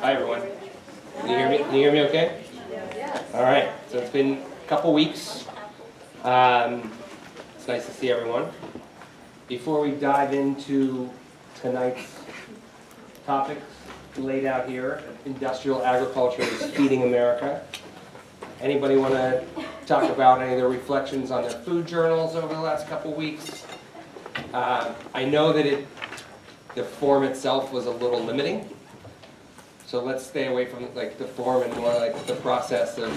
Hi everyone. Can you hear me? Can you hear me okay? All right. So it's been a couple weeks. It's nice to see everyone. Before we dive into tonight's topics laid out here, industrial agriculture is feeding America. Anybody want to talk about any of their reflections on their food journals over the last couple weeks? I know that the form itself was a little limiting. So let's stay away from like the form and more like the process of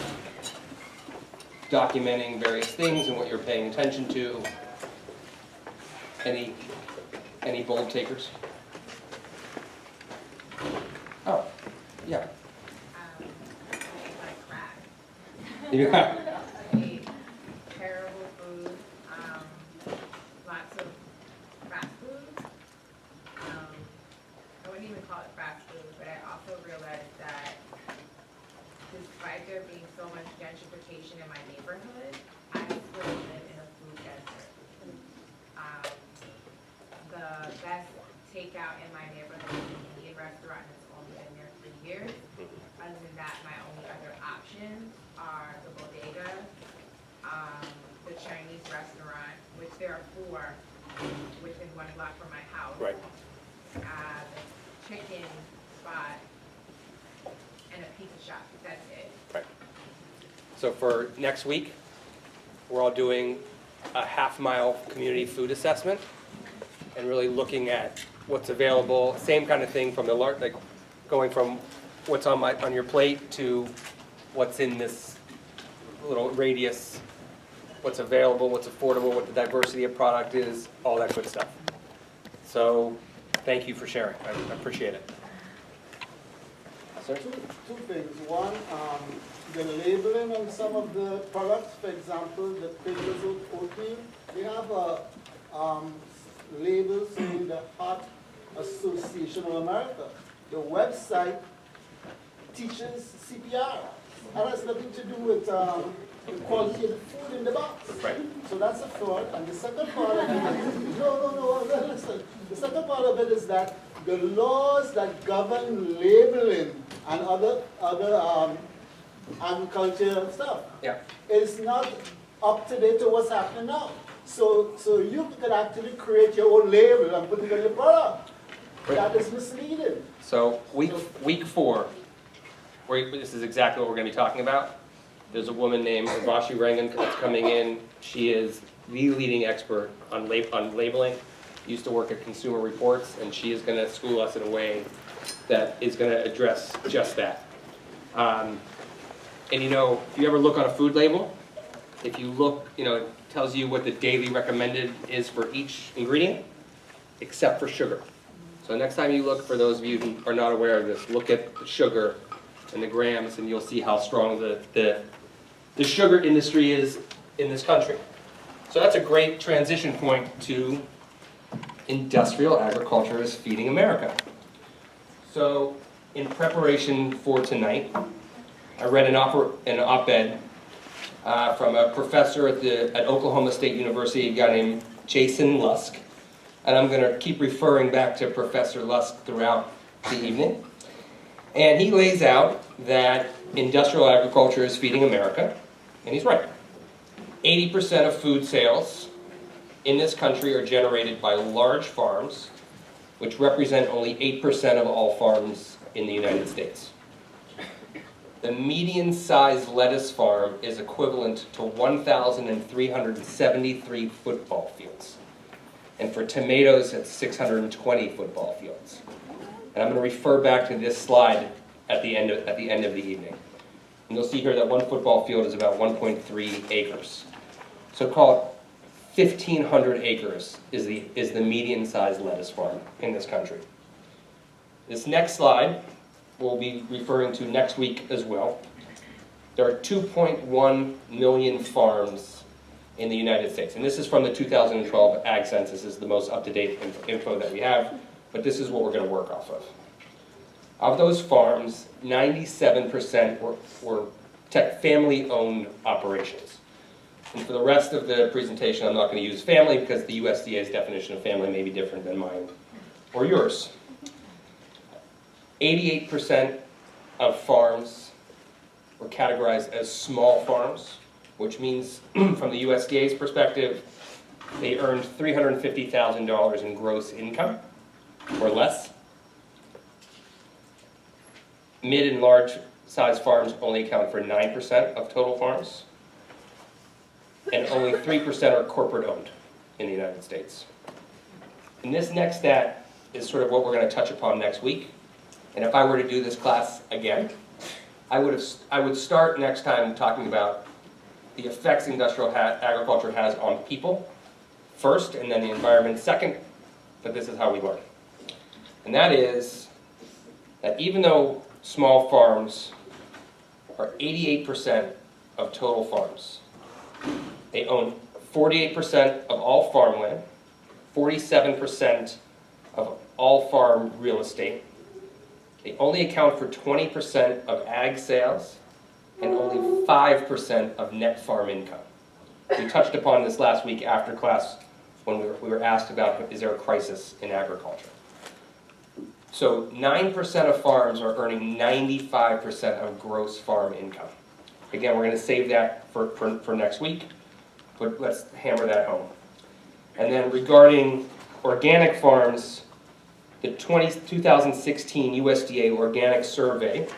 documenting various things and what you're paying attention to. Any bold takers? Oh, yeah. Yeah. Terrible food, lots of fast food. I wouldn't even call it fast food, but I also realized that despite there being so much gentrification in my neighborhood, I still live in a food desert. The best takeout in my neighborhood is an Indian restaurant that's only been there for years. Other than that, my only other options are the bodega, the Chinese restaurant, which there are 4 within 1 block from my house. Right. The chicken spot, and a pizza shop. That's it. Right. So for next week, we're all doing a half-mile community food assessment and really looking at what's available. Same kind of thing from the like going from what's on your plate to what's in this little radius, what's available, what's affordable, what the diversity of product is, all that good stuff. So thank you for sharing. I appreciate it. Sir? Two things. One, the labeling on some of the products, for example, the Pillars oatmeal, they have a label saying the Heart Association of America. The website teaches CPR. That has nothing to do with the quality of the food in the box. Right. So that's a thought. And the second part of it, no, listen. The second part of it is that the laws that govern labeling and other agriculture stuff is not up to date to what's happening now. So you could actually create your own label and put it on your product. Right. That is misleading. So week 4, this is exactly what we're going to be talking about. There's a woman named Urvashi Rangan that's coming in. She is the leading expert on labeling. Used to work at Consumer Reports, and she is going to school us in a way that is going to address just that. And you know, if you ever look on a food label, if you look, you know, it tells you what the daily recommended is for each ingredient, except for sugar. So next time you look, for those of you who are not aware of this, look at the sugar and the grams, and you'll see how strong the sugar industry is in this country. So that's a great transition point to industrial agriculture is feeding America. So in preparation for tonight, I read an op-ed from a professor at Oklahoma State University, a guy named Jason Lusk. And I'm going to keep referring back to Professor Lusk throughout the evening. And he lays out that industrial agriculture is feeding America, and he's right. 80% of food sales in this country are generated by large farms, which represent only 8% of all farms in the United States. The median-sized lettuce farm is equivalent to 1,373 football fields. And for tomatoes, it's 620 football fields. And I'm going to refer back to this slide at the end of the evening. And you'll see here that 1 football field is about 1.3 acres. So call it 1,500 acres is the median-sized lettuce farm in this country. This next slide we'll be referring to next week as well. There are 2.1 million farms in the United States. And this is from the 2012 Ag Census. This is the most up-to-date info that we have, but this is what we're going to work off of. Of those farms, 97% were family-owned operations. And for the rest of the presentation, I'm not going to use family because the USDA's definition of family may be different than mine or yours. 88% of farms were categorized as small farms, which means from the USDA's perspective, they earned $350,000 in gross income or less. Mid and large size farms only account for 9% of total farms, and only 3% are corporate owned in the United States. And this next stat is sort of what we're going to touch upon next week. And if I were to do this class again, I would start next time talking about the effects industrial agriculture has on people first, and then the environment second, but this is how we learn. And that is that even though small farms are 88% of total farms, they own 48% of all farmland, 47% of all farm real estate. They only account for 20% of ag sales and only 5% of net farm income. We touched upon this last week after class when we were asked about, is there a crisis in agriculture? So 9% of farms are earning 95% of gross farm income. Again, we're going to save that for next week, but let's hammer that home. And then regarding organic farms, the 2016 USDA Organic Survey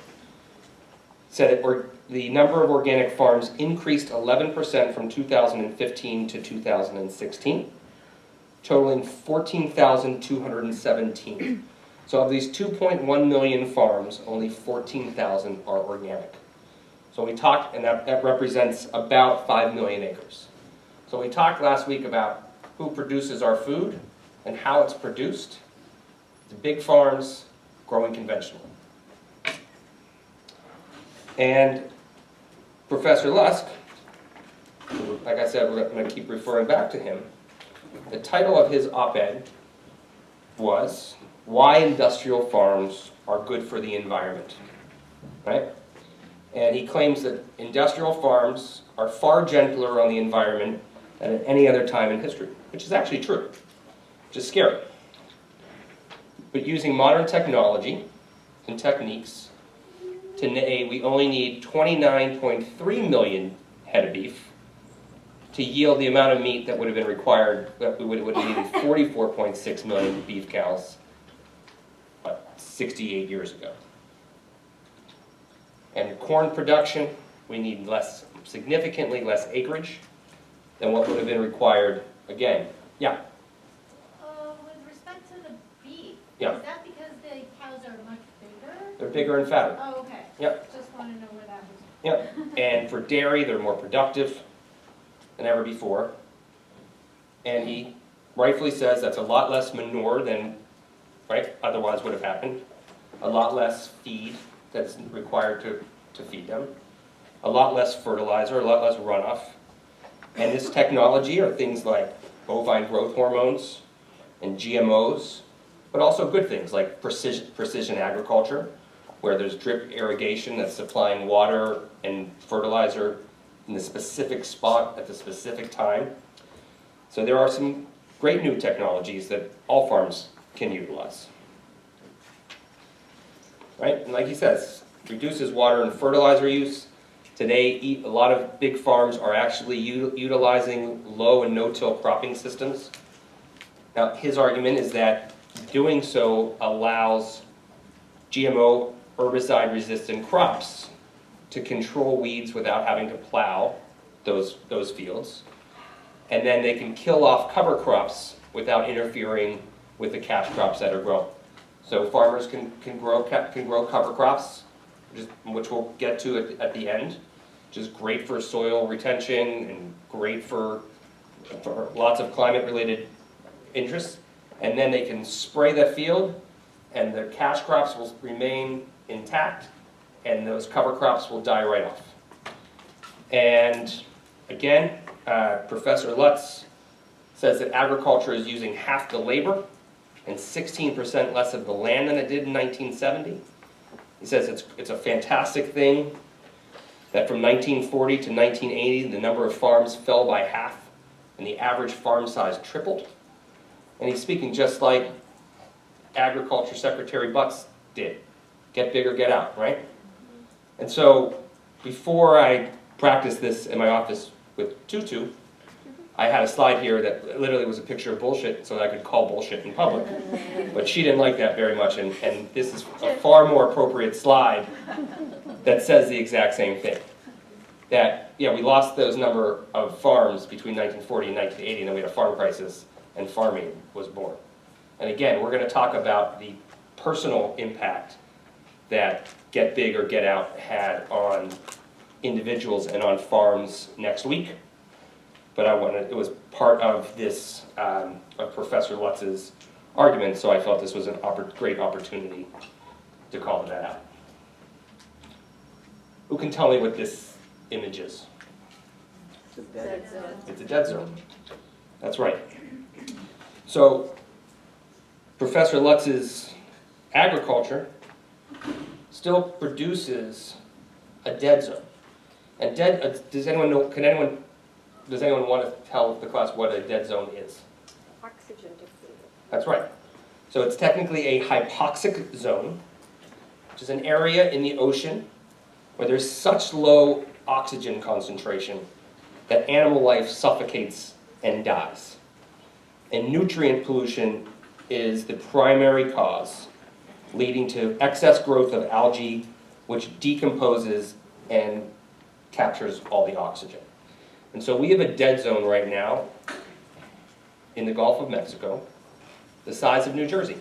said that the number of organic farms increased 11% from 2015 to 2016, totaling 14,217. So of these 2.1 million farms, only 14,000 are organic. So we talked, and that represents about 5 million acres. So we talked last week about who produces our food and how it's produced. The big farms growing conventional. And Professor Lusk, like I said, we're going to keep referring back to him. The title of his op-ed was Why Industrial Farms Are Good for the Environment, right? And he claims that industrial farms are far gentler on the environment than at any other time in history, which is actually true, which is scary. But using modern technology and techniques, today we only need 29.3 million head of beef to yield the amount of meat that would have been required, that we would have needed 44.6 million beef cows 68 years ago. And corn production, we need significantly less acreage than what would have been required, again. Yeah? With respect to the beef, Yeah. is that because the cows are much bigger? They're bigger and fatter. Oh, okay. Yep. Just want to know where that was. Yep. And for dairy, they're more productive than ever before. And he rightfully says that's a lot less manure than otherwise would have happened. A lot less feed that's required to feed them. A lot less fertilizer, a lot less runoff. And this technology are things like bovine growth hormones and GMOs, but also good things like precision agriculture, where there's drip irrigation that's supplying water and fertilizer in the specific spot at the specific time. So there are some great new technologies that all farms can utilize. Right? And like he says, reduces water and fertilizer use. Today, a lot of big farms are actually utilizing low and no-till cropping systems. Now, his argument is that doing so allows GMO herbicide-resistant crops to control weeds without having to plow those fields. And then they can kill off cover crops without interfering with the cash crops that are grown. So farmers can grow cover crops, which we'll get to at the end, which is great for soil retention and great for lots of climate-related interests. And then they can spray the field, and the cash crops will remain intact, and those cover crops will die right off. And again, Professor Lutz says that agriculture is using half the labor and 16% less of the land than it did in 1970. He says it's a fantastic thing that from 1940 to 1980, the number of farms fell by half, and the average farm size tripled. And he's speaking just like Agriculture Secretary Butts did. Get bigger, get out, right? And so before I practiced this in my office with Tutu, I had a slide here that literally was a picture of bullshit so that I could call bullshit in public. But she didn't like that very much, and this is a far more appropriate slide that says the exact same thing. That, yeah, we lost those number of farms between 1940 and 1980, and then we had a farm crisis, and farming was born. And again, we're going to talk about the personal impact that Get Big or Get Out had on individuals and on farms next week. But it was part of this, of Professor Lutz's argument, so I felt this was a great opportunity to call that out. Who can tell me what this image is? It's a dead zone. That's right. So, Professor Lutz's agriculture still produces a dead zone. And does anyone want to tell the class what a dead zone is? Oxygen depleted. That's right. So it's technically a hypoxic zone, which is an area in the ocean where there's such low oxygen concentration that animal life suffocates and dies. And nutrient pollution is the primary cause, leading to excess growth of algae, which decomposes and captures all the oxygen. And so we have a dead zone right now in the Gulf of Mexico, the size of New Jersey.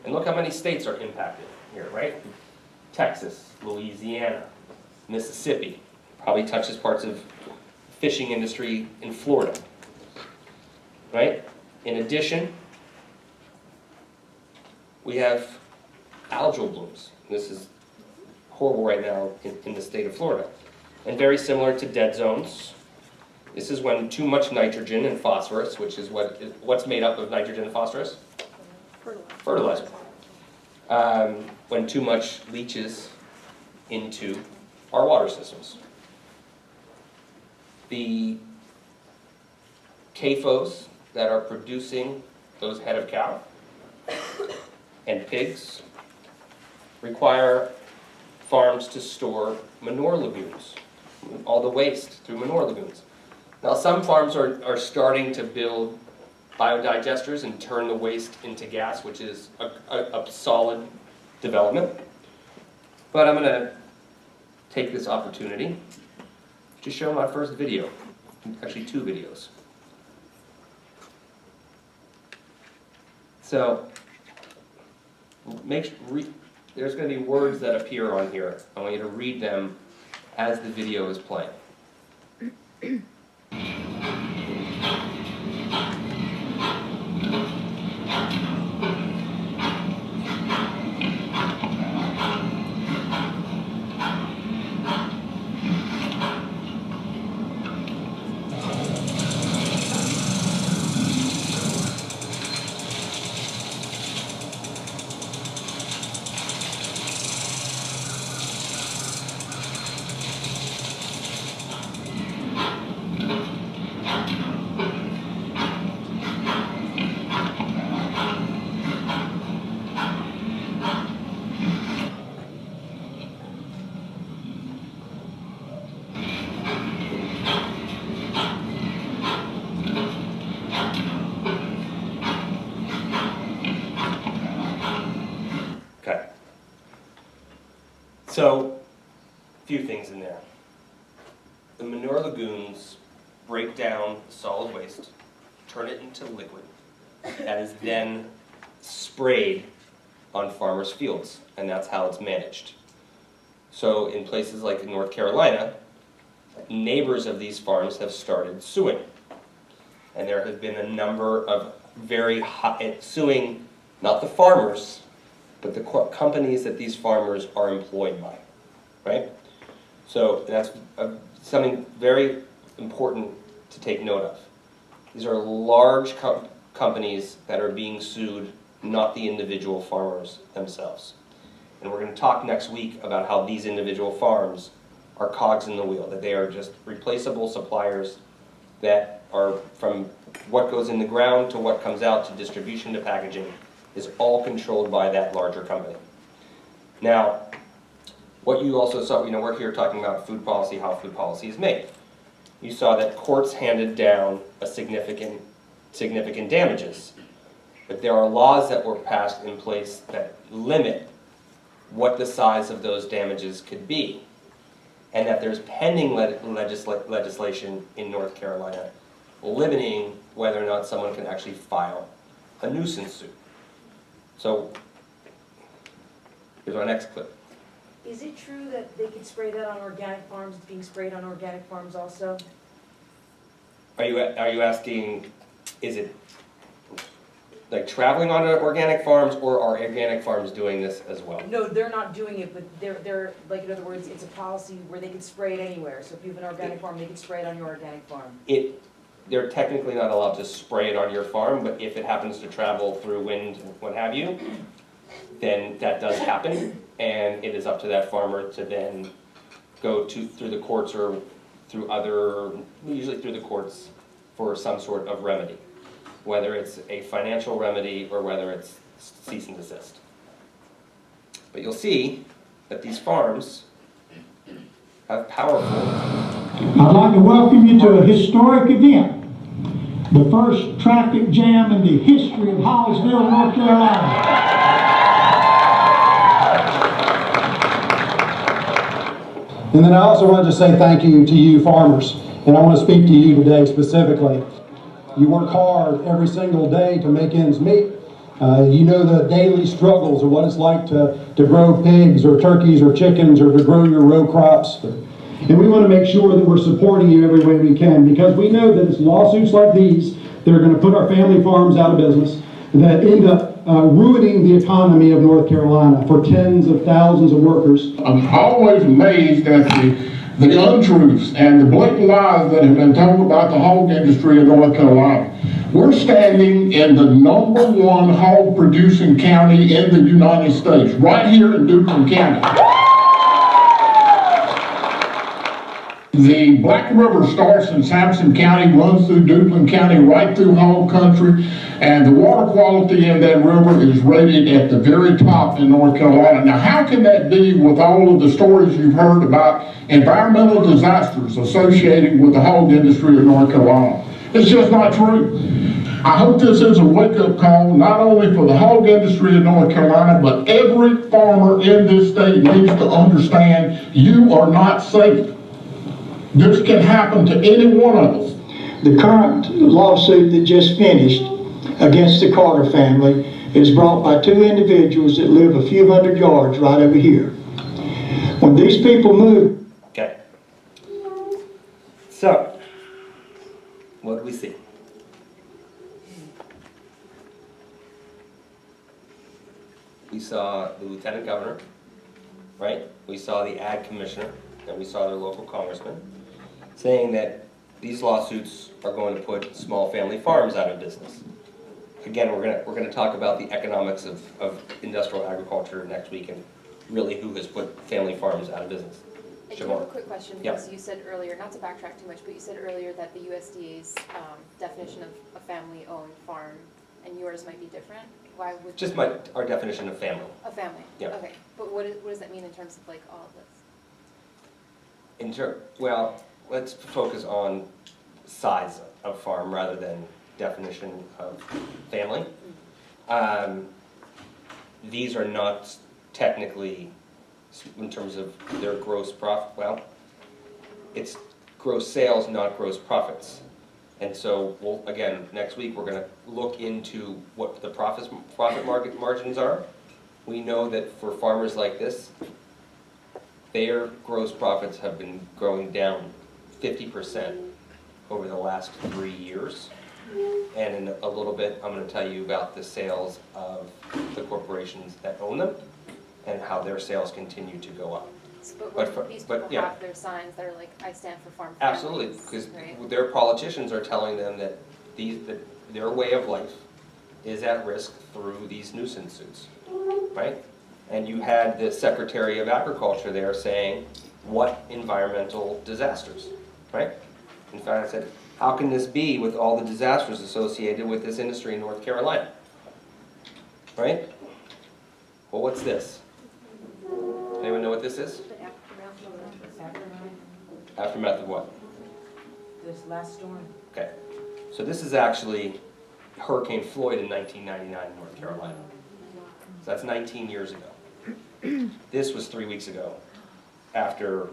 And look how many states are impacted here, right? Texas, Louisiana, Mississippi, probably touches parts of fishing industry in Florida, right? In addition, we have algal blooms. This is horrible right now in the state of Florida. And very similar to dead zones, this is when too much nitrogen and phosphorus, which is what's made up of nitrogen and phosphorus? Fertilizer. When too much leaches into our water systems. The CAFOs that are producing those head of cow and pigs require farms to store manure lagoons, all the waste through manure lagoons. Now some farms are starting to build biodigesters and turn the waste into gas, which is a solid development. But I'm going to take this opportunity to show my first video, actually 2 videos. So, there's going to be words that appear on here. I want you to read them as the video is playing. So, a few things in there. The manure lagoons break down the solid waste, turn it into liquid, that is then sprayed on farmers' fields, and that's how it's managed. So in places like North Carolina, neighbors of these farms have started suing. And there have been a number of very high, suing not the farmers, but the companies that these farmers are employed by, right? So that's something very important to take note of. These are large companies that are being sued, not the individual farmers themselves. And we're going to talk next week about how these individual farms are cogs in the wheel, that they are just replaceable suppliers that are from what goes in the ground to what comes out to distribution to packaging is all controlled by that larger company. Now, What you also saw, we're here talking about food policy, how food policy is made. You saw that courts handed down a significant damages. But there are laws that were passed in place that limit what the size of those damages could be. And that there's pending legislation in North Carolina limiting whether or not someone can actually file a nuisance suit. So, here's our next clip. Is it true that they could spray that on organic farms? It's being sprayed on organic farms also? Are you asking, is it like traveling on organic farms, or are organic farms doing this as well? No, they're not doing it, but they're like, in other words, it's a policy where they can spray it anywhere. So if you have an organic farm, they can spray it on your organic farm. They're technically not allowed to spray it on your farm, but if it happens to travel through wind and what have you, then that does happen, and it is up to that farmer to then go through the courts or usually through the courts for some sort of remedy, whether it's a financial remedy or whether it's cease and desist. But you'll see that these farms have powerful. I'd like to welcome you to a historic event. The first traffic jam in the history of Hollisville, North Carolina. And then I also want to just say thank you to you farmers, and I want to speak to you today specifically. You work hard every single day to make ends meet. You know the daily struggles of what it's like to grow pigs or turkeys or chickens or to grow your row crops. And we want to make sure that we're supporting you every way we can, because we know that it's lawsuits like these that are going to put our family farms out of business, that end up ruining the economy of North Carolina for tens of thousands of workers. I'm always amazed at the untruths and the blatant lies that have been told about the hog industry in North Carolina. We're standing in the #1 hog producing county in the United States, right here in Duplin County. The Black River starts in Sampson County, runs through Duplin County, right through hog country, and the water quality in that river is rated at the very top in North Carolina. Now, how can that be with all of the stories you've heard about environmental disasters associated with the hog industry in North Carolina? It's just not true. I hope this is a wake-up call, not only for the hog industry in North Carolina, but every farmer in this state needs to understand you are not safe. This can happen to any one of us. The current lawsuit that just finished against the Carter family is brought by two individuals that live a few hundred yards right over here. When these people move... Okay. So, what do we see? We saw the lieutenant governor, right? We saw the ag commissioner, and we saw their local congressman saying that these lawsuits are going to put small family farms out of business. Again, we're gonna talk about the economics of industrial agriculture next week and really who has put family farms out of business. I do have a quick question, Yeah. because you said earlier, not to backtrack too much, but you said earlier that the USDA's definition of a family-owned farm and yours might be different. Why would Just our definition of family. a family? Yeah. Okay, but what does that mean in terms of like all of this? Well, let's focus on size of farm rather than definition of family. These are not technically, in terms of their gross profit, well, it's gross sales, not gross profits. And so, again, next week we're going to look into what the profit market margins are. We know that for farmers like this, their gross profits have been growing down 50% over the last 3 years. And in a little bit, I'm going to tell you about the sales of the corporations that own them and how their sales continue to go up. But these people yeah. have their signs that are like, I stand for farm families. Absolutely, because right? their politicians are telling them that their way of life is at risk through these nuisance suits, right? And you had the Secretary of Agriculture there saying, what environmental disasters, right? In fact, I said, how can this be with all the disasters associated with this industry in North Carolina, right? Well, what's this? Anyone know what what this is? The aftermath of it. Aftermath, Aftermath of what? this last storm. Okay, so this is actually Hurricane Floyd in 1999 in North Carolina. So that's 19 years ago. This was 3 weeks ago, after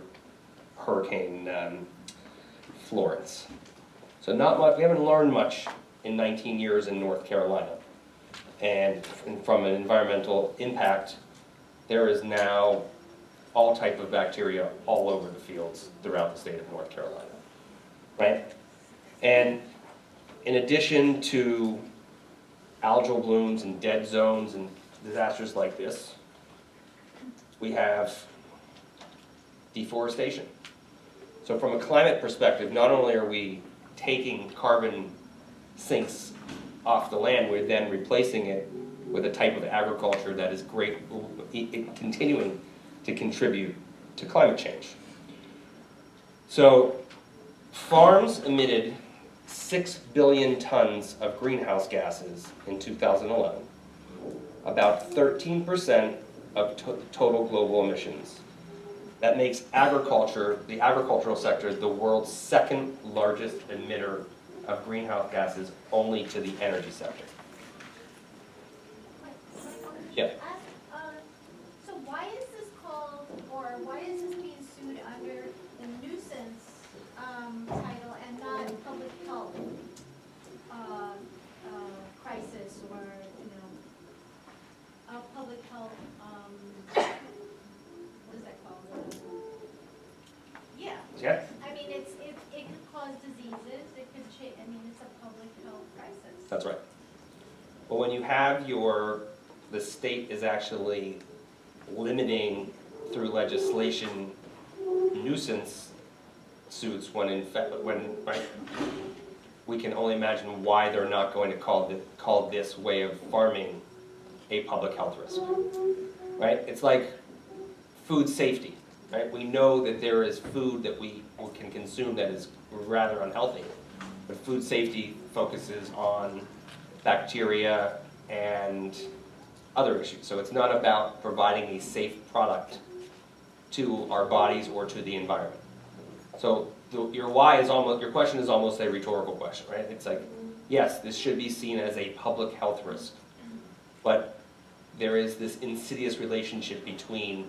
Hurricane Florence. So not much, we haven't learned much in 19 years in North Carolina. And from an environmental impact, there is now all type of bacteria all over the fields throughout the state of North Carolina, right? And in addition to algal blooms and dead zones and disasters like this, we have deforestation. So from a climate perspective, not only are we taking carbon sinks off the land, we're then replacing it with a type of agriculture that is continuing to contribute to climate change. So farms emitted 6 billion tons of greenhouse gases in 2011, about 13% of total global emissions. That makes agriculture, the agricultural sector, the world's second largest emitter of greenhouse gases, only to the energy sector. Yeah. So why is this called, or why is this being sued under the nuisance title and not public health crisis, or, you know, public health, what is that called? Yeah. Yeah. I mean, it could cause diseases, it could I mean, it's a public health crisis. That's right. Well, when you have the state is actually limiting through legislation nuisance suits, when in fact, right, we can only imagine why they're not going to call this way of farming a public health risk, right? It's like food safety, right? We know that there is food that we can consume that is rather unhealthy, but food safety focuses on bacteria and other issues. So it's not about providing a safe product to our bodies or to the environment. So your question is almost a rhetorical question, right? It's like, yes, this should be seen as a public health risk, but there is this insidious relationship between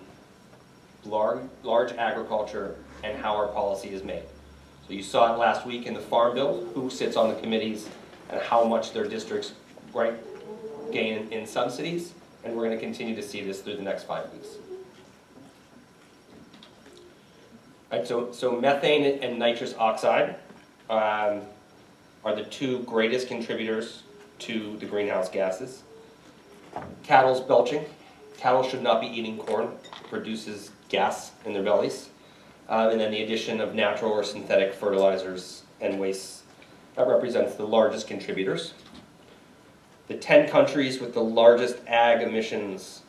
large agriculture and how our policy is made. So you saw it last week in the Farm Bill, who sits on the committees and how much their districts gain in subsidies, and we're going to continue to see this through the next 5 weeks. Right, so methane and nitrous oxide are the two greatest contributors to the greenhouse gases. Cattle's belching. Cattle should not be eating corn. It produces gas in their bellies. And then the addition of natural or synthetic fertilizers and wastes. That represents the largest contributors. The 10 countries with the largest ag emissions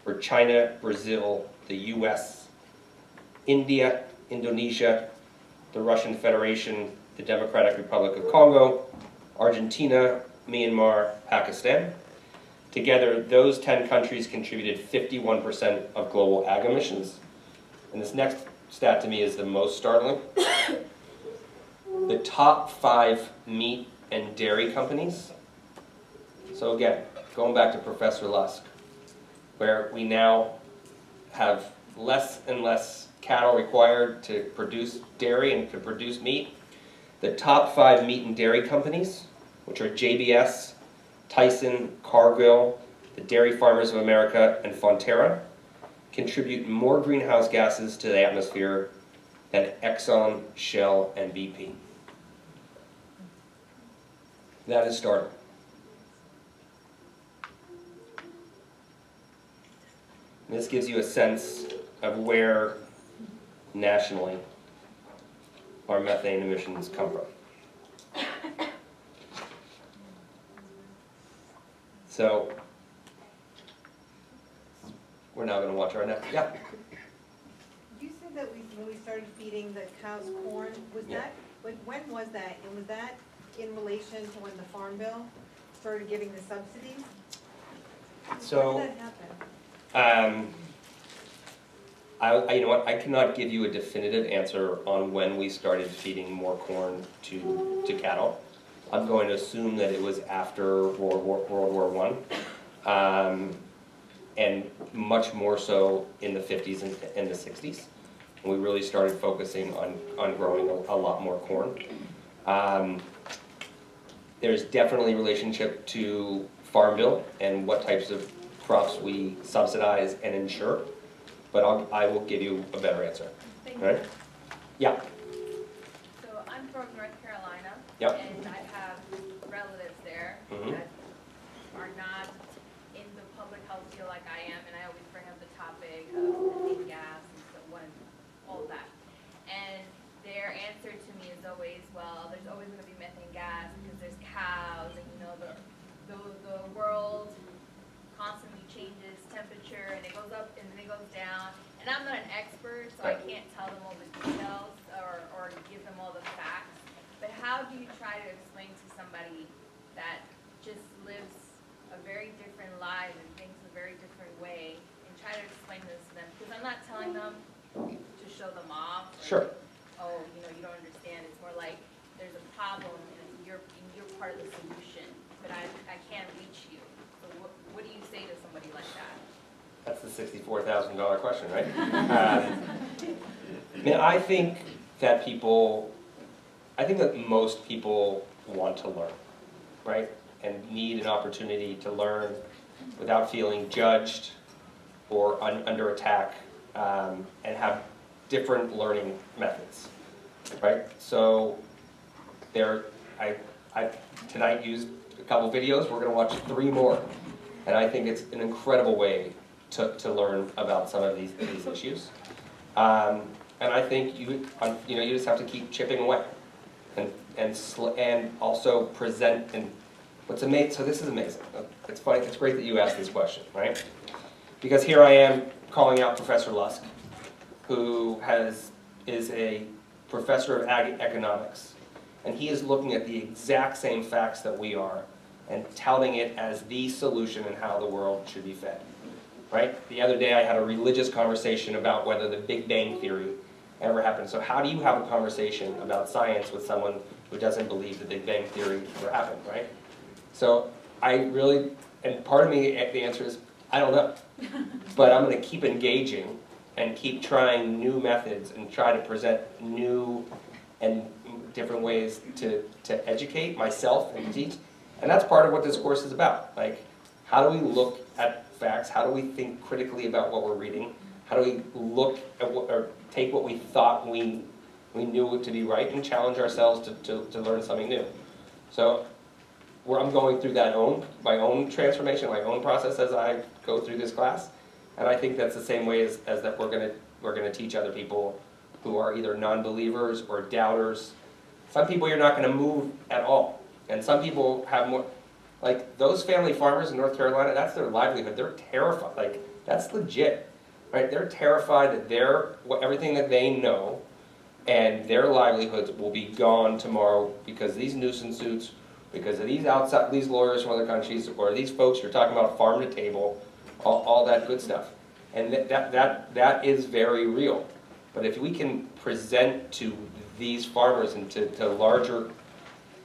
were China, Brazil, the US, India, Indonesia, the Russian Federation, the Democratic Republic of Congo, Argentina, Myanmar, Pakistan. Together, those 10 countries contributed 51% of global ag emissions. And this next stat to me is the most startling. The top 5 meat and dairy companies. So again, going back to Professor Lusk, where we now have less and less cattle required to produce dairy and to produce meat. The top 5 meat and dairy companies, which are JBS, Tyson, Cargill, the Dairy Farmers of America, and Fonterra, contribute more greenhouse gases to the atmosphere than Exxon, Shell, and BP. That is startling. And this gives you a sense of where, nationally, our methane emissions come from. So, we're now going to watch our next. Yeah. You said that when we started feeding the cows corn, was that, like, when was that? And was that in relation to when the Farm Bill started giving the subsidies? So, when did that happen? You know what, I cannot give you a definitive answer on when we started feeding more corn to cattle. I'm going to assume that it was after World War I, and much more so in the 50s and the 60s. We really started focusing on growing a lot more corn. There's definitely a relationship to Farm Bill and what types of crops we subsidize and insure, but I will give you a better answer. Thank All right? Yeah. So I'm from North Carolina. Yep. And I have relatives there Mhm. that are not in the public health field like I am, and I always bring up the topic of methane gas and so on, all of that. And their answer to me is always, well, there's always going to be methane gas because there's cows, and you know the world constantly changes temperature, and it goes up and then it goes down. And I'm not an expert, so I can't tell them all the details or give them all the facts. But how do you try to explain to somebody that just lives a very different life and thinks a very different way, and try to explain this to them? Because I'm not telling them to show them off. Or, Sure. oh, you know, you don't understand. It's more like there's a problem and you're part of the solution, but I can't reach you. So what do you say to somebody like that? That's the $64,000 question, right? I think that most people want to learn, right? And need an opportunity to learn without feeling judged or under attack, and have different learning methods, right? So I tonight used a couple videos. We're going to watch 3 more, and I think it's an incredible way to learn about some of these issues. And I think you just have to keep chipping away, and also present. And what's amazing, so this is amazing. It's funny. It's great that you asked this question, right? Because here I am calling out Professor Lusk, who is a professor of ag economics, and he is looking at the exact same facts that we are, and touting it as the solution in how the world should be fed. Right? The other day I had a religious conversation about whether the Big Bang Theory ever happened. So how do you have a conversation about science with someone who doesn't believe the Big Bang Theory ever happened, right? So and part of me, the answer is, I don't know. But I'm going to keep engaging and keep trying new methods and try to present new and different ways to educate myself and teach. And that's part of what this course is about. Like, how do we look at facts? How do we think critically about what we're reading? How do we look at or take what we thought we knew to be right and challenge ourselves to learn something new? So I'm going through my own transformation, my own process as I go through this class. And I think that's the same way as that we're gonna teach other people who are either non-believers or doubters. Some people you're not gonna move at all. And some people have more, like those family farmers in North Carolina, that's their livelihood. They're terrified, like that's legit, right? They're terrified that everything that they know and their livelihoods will be gone tomorrow because these nuisance suits, because of these lawyers from other countries, or these folks you're talking about farm to table, all that good stuff. And that is very real. But if we can present to these farmers and to larger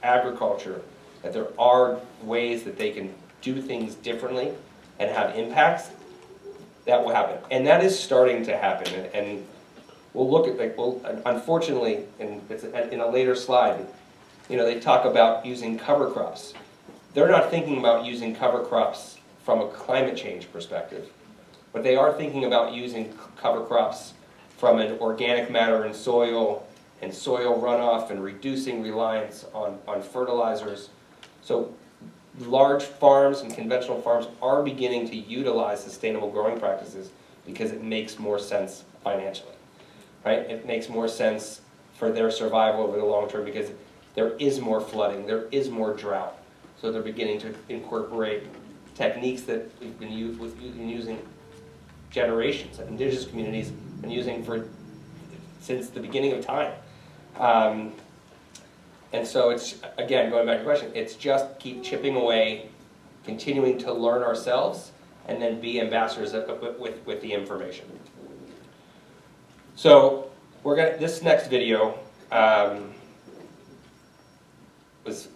agriculture that there are ways that they can do things differently and have impacts, that will happen. And that is starting to happen. And we'll look at, unfortunately, and it's in a later slide, they talk about using cover crops. They're not thinking about using cover crops from a climate change perspective, but they are thinking about using cover crops from an organic matter in soil and soil runoff and reducing reliance on fertilizers. So large farms and conventional farms are beginning to utilize sustainable growing practices because it makes more sense financially, right? It makes more sense for their survival over the long term because there is more flooding, there is more drought. So they're beginning to incorporate techniques that we've been using generations, that indigenous communities have been using since the beginning of time. And so it's, again, going back to your question, it's just keep chipping away, continuing to learn ourselves, and then be ambassadors with the information. So this next video was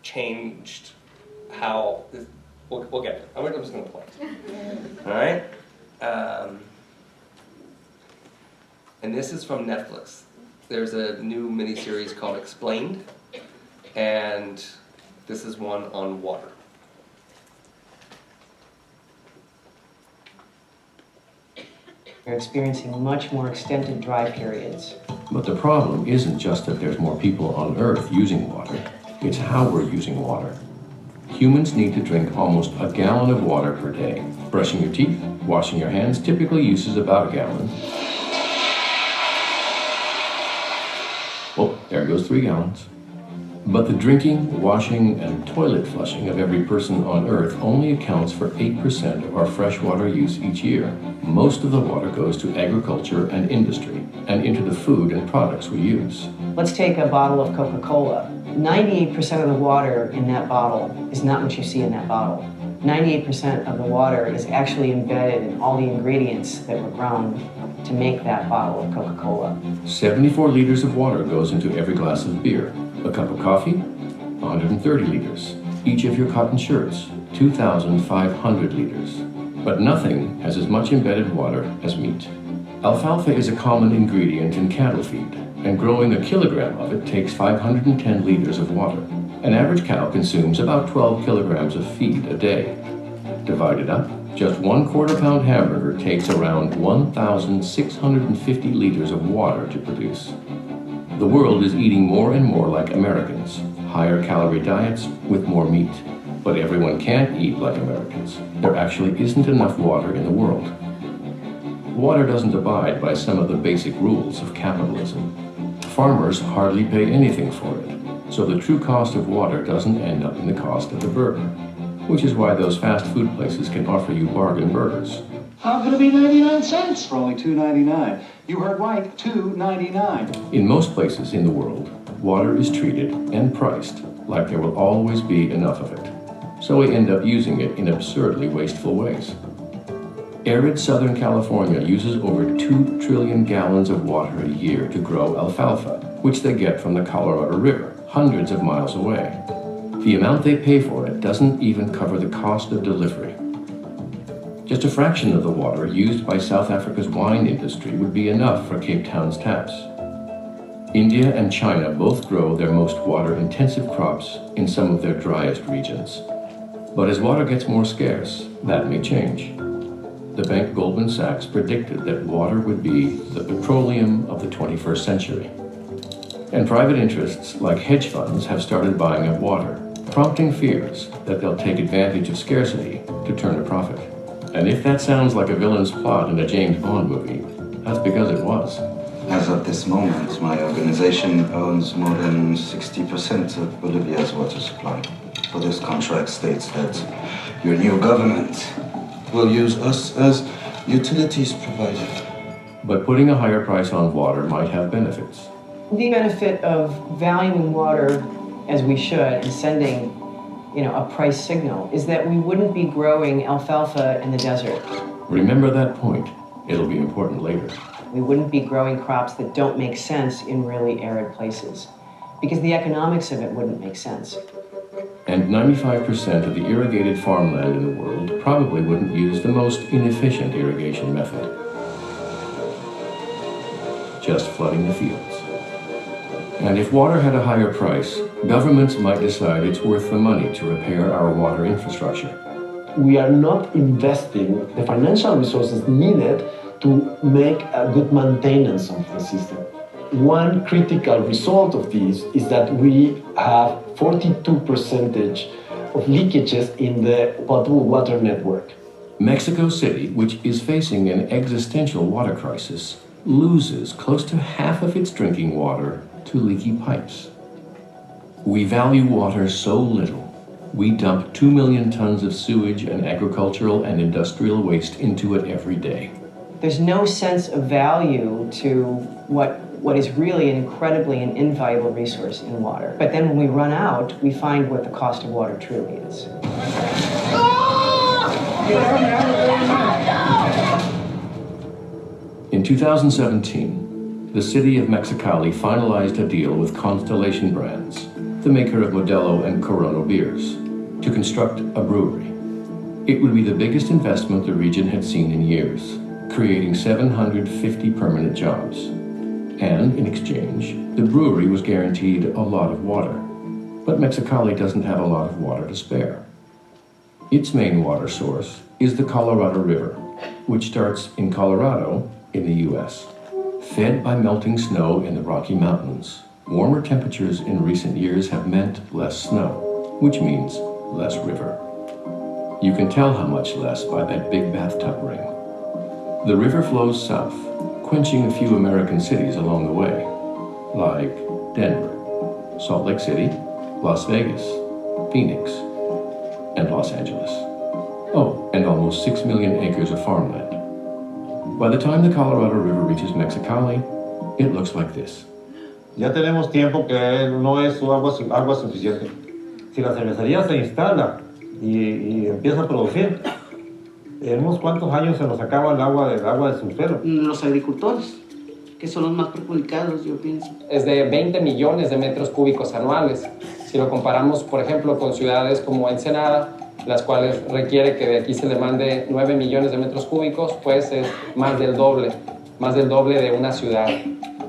changed how, we'll get it. I'm just gonna play. All right? And this is from Netflix. There's a new miniseries called Explained, and this is one on water. We're experiencing much more extended dry periods. But the problem isn't just that there's more people on Earth using water, it's how we're using water. Humans need to drink almost a gallon of water per day. Brushing your teeth, washing your hands typically uses about a gallon. Well, there goes 3 gallons. But the drinking, washing, and toilet flushing of every person on Earth only accounts for 8% of our freshwater use each year. Most of the water goes to agriculture and industry, and into the food and products we use. Let's take a bottle of Coca-Cola. 98% of the water in that bottle is not what you see in that bottle. 98% of the water is actually embedded in all the ingredients that were ground to make that bottle of Coca-Cola. 74 liters of water goes into every glass of beer. A cup of coffee, 130 liters. Each of your cotton shirts, 2,500 liters. But nothing has as much embedded water as meat. Alfalfa is a common ingredient in cattle feed, and growing a kilogram of it takes 510 liters of water. An average cow consumes about 12 kilograms of feed a day. Divided up, just 1/4 pound hamburger takes around 1,650 liters of water to produce. The world is eating more and more like Americans, higher calorie diets with more meat. But everyone can't eat like Americans. There actually isn't enough water in the world. Water doesn't abide by some of the basic rules of capitalism. Farmers hardly pay anything for it, so the true cost of water doesn't end up in the cost of the burger, which is why those fast food places can offer you bargain burgers. How could it be 99 cents? For only $2.99. You heard right, $2.99. In most places in the world, water is treated and priced like there will always be enough of it. So we end up using it in absurdly wasteful ways. Arid Southern California uses over 2 trillion gallons of water a year to grow alfalfa, which they get from the Colorado River, hundreds of miles away. The amount they pay for it doesn't even cover the cost of delivery. Just a fraction of the water used by South Africa's wine industry would be enough for Cape Town's taps. India and China both grow their most water-intensive crops in some of their driest regions. But as water gets more scarce, that may change. The bank Goldman Sachs predicted that water would be the petroleum of the 21st century. And private interests like hedge funds have started buying up water, prompting fears that they'll take advantage of scarcity to turn a profit. And if that sounds like a villain's plot in a James Bond movie, that's because it was. As of this moment, my organization owns more than 60% of Bolivia's water supply. For this contract states that your new government will use us as utilities provider. But putting a higher price on water might have benefits. The benefit of valuing water as we should and sending a price signal is that we wouldn't be growing alfalfa in the desert. Remember that point. It'll be important later. We wouldn't be growing crops that don't make sense in really arid places because the economics of it wouldn't make sense. And 95% of the irrigated farmland in the world probably wouldn't use the most inefficient irrigation method. Just flooding the fields. And if water had a higher price, governments might decide it's worth the money to repair our water infrastructure. We are not investing the financial resources needed to make a good maintenance of the system. One critical result of this is that we have 42% of leakages in the potable water network. Mexico City, which is facing an existential water crisis, loses close to half of its drinking water to leaky pipes. We value water so little. We dump 2 million tons of sewage and agricultural and industrial waste into it every day. There's no sense of value to what is really an incredibly and invaluable resource in water. But then when we run out, we find what the cost of water truly is. In In 2017, the city of Mexicali finalized a deal with Constellation Brands, the maker of Modelo and Corona beers, to construct a brewery. It would be the biggest investment the region had seen in years, creating 750 permanent jobs. And in exchange, the brewery was guaranteed a lot of water. But Mexicali doesn't have a lot of water to spare. Its main water source is the Colorado River, which starts in Colorado in the US. Fed by melting snow in the Rocky Mountains, warmer temperatures in recent years have meant less snow, which means less river. You can tell how much less by that big bathtub ring. The river flows south, quenching a few American cities along the way, like Denver, Salt Lake City, Las Vegas, Phoenix, and Los Angeles. Oh, and almost 6 million acres of farmland. By the time the Colorado River reaches Mexicali, it looks like this. Ya tenemos tiempo que no es agua suficiente. Si la cervecería se instala y empieza a producir, en unos cuantos años se nos acaba el agua del subsuelo. Los agricultores, que son los más perjudicados, yo pienso. Es de 20 millones de metros cúbicos anuales. Si lo comparamos, por ejemplo, con ciudades como Ensenada, las cuales requiere que de aquí se le mande 9 millones de metros cúbicos, pues es más del doble de una ciudad.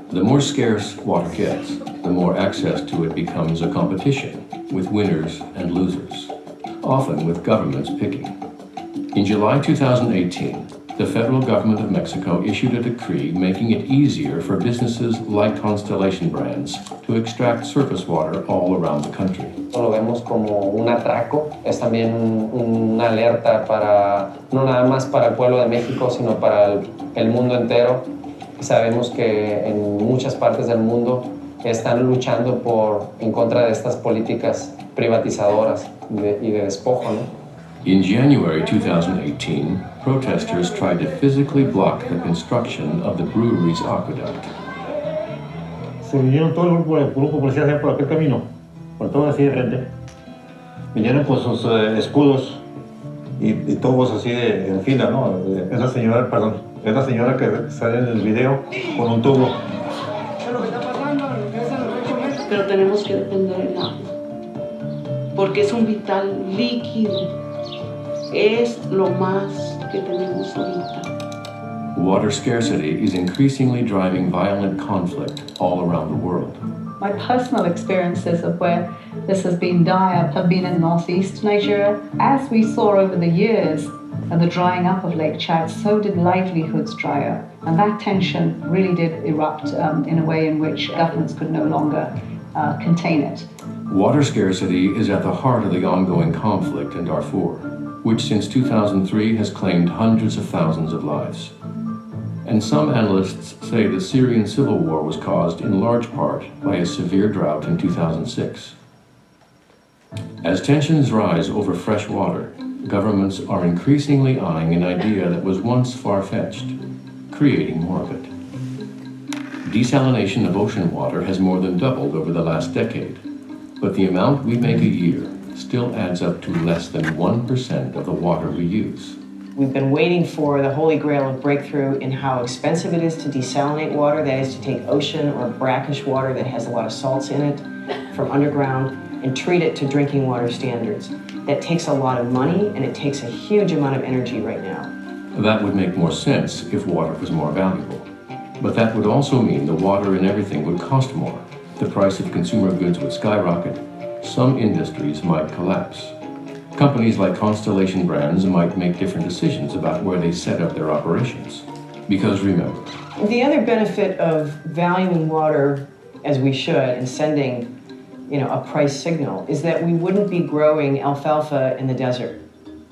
The more scarce water gets, the more access to it becomes a competition with winners and losers, often with governments picking. In July 2018, the federal government of Mexico issued a decree making it easier for businesses like Constellation Brands to extract surface water all around the country. Lo vemos como un atraco, es también una alerta para, no nada más para el pueblo de México, sino para el mundo entero. Sabemos que en muchas partes del mundo están luchando en contra de estas políticas privatizadoras y de despojo, ¿no? In January 2018, protesters tried to physically block the construction of the brewery's aqueduct. Se vinieron todo el grupo policial por aquel camino, por todo así de frente. Vinieron con sus escudos y todos así en fila, ¿no? Es la señora que sale en el video con un tubo. Pero tenemos que depender del agua, porque es un vital líquido. Es lo más que tenemos ahorita. Water scarcity is increasingly driving violent conflict all around the world. My personal experiences of where this has been dire have been in northeast Nigeria. As we saw over the years and the drying up of Lake Chad, so did livelihoods dry up. And that tension really did erupt in a way in which governments could no longer contain it. Water scarcity is at the heart of the ongoing conflict in Darfur, which since 2003 has claimed hundreds of thousands of lives. And some analysts say the Syrian civil war was caused in large part by a severe drought in 2006. As tensions rise over fresh water, governments are increasingly eyeing an idea that was once far-fetched, creating more of it. Desalination of ocean water has more than doubled over the last decade, but the amount we make a year still adds up to less than 1% of the water we use. We've been waiting for the Holy Grail of breakthrough in how expensive it is to desalinate water, that is to take ocean or brackish water that has a lot of salts in it from underground and treat it to drinking water standards. That takes a lot of money and it takes a huge amount of energy right now. That would make more sense if water was more valuable. But that would also mean the water in everything would cost more. The price of consumer goods would skyrocket. Some industries might collapse. Companies like Constellation Brands might make different decisions about where they set up their operations. Because remember, the other benefit of valuing water as we should and sending, a price signal is that we wouldn't be growing alfalfa in the desert.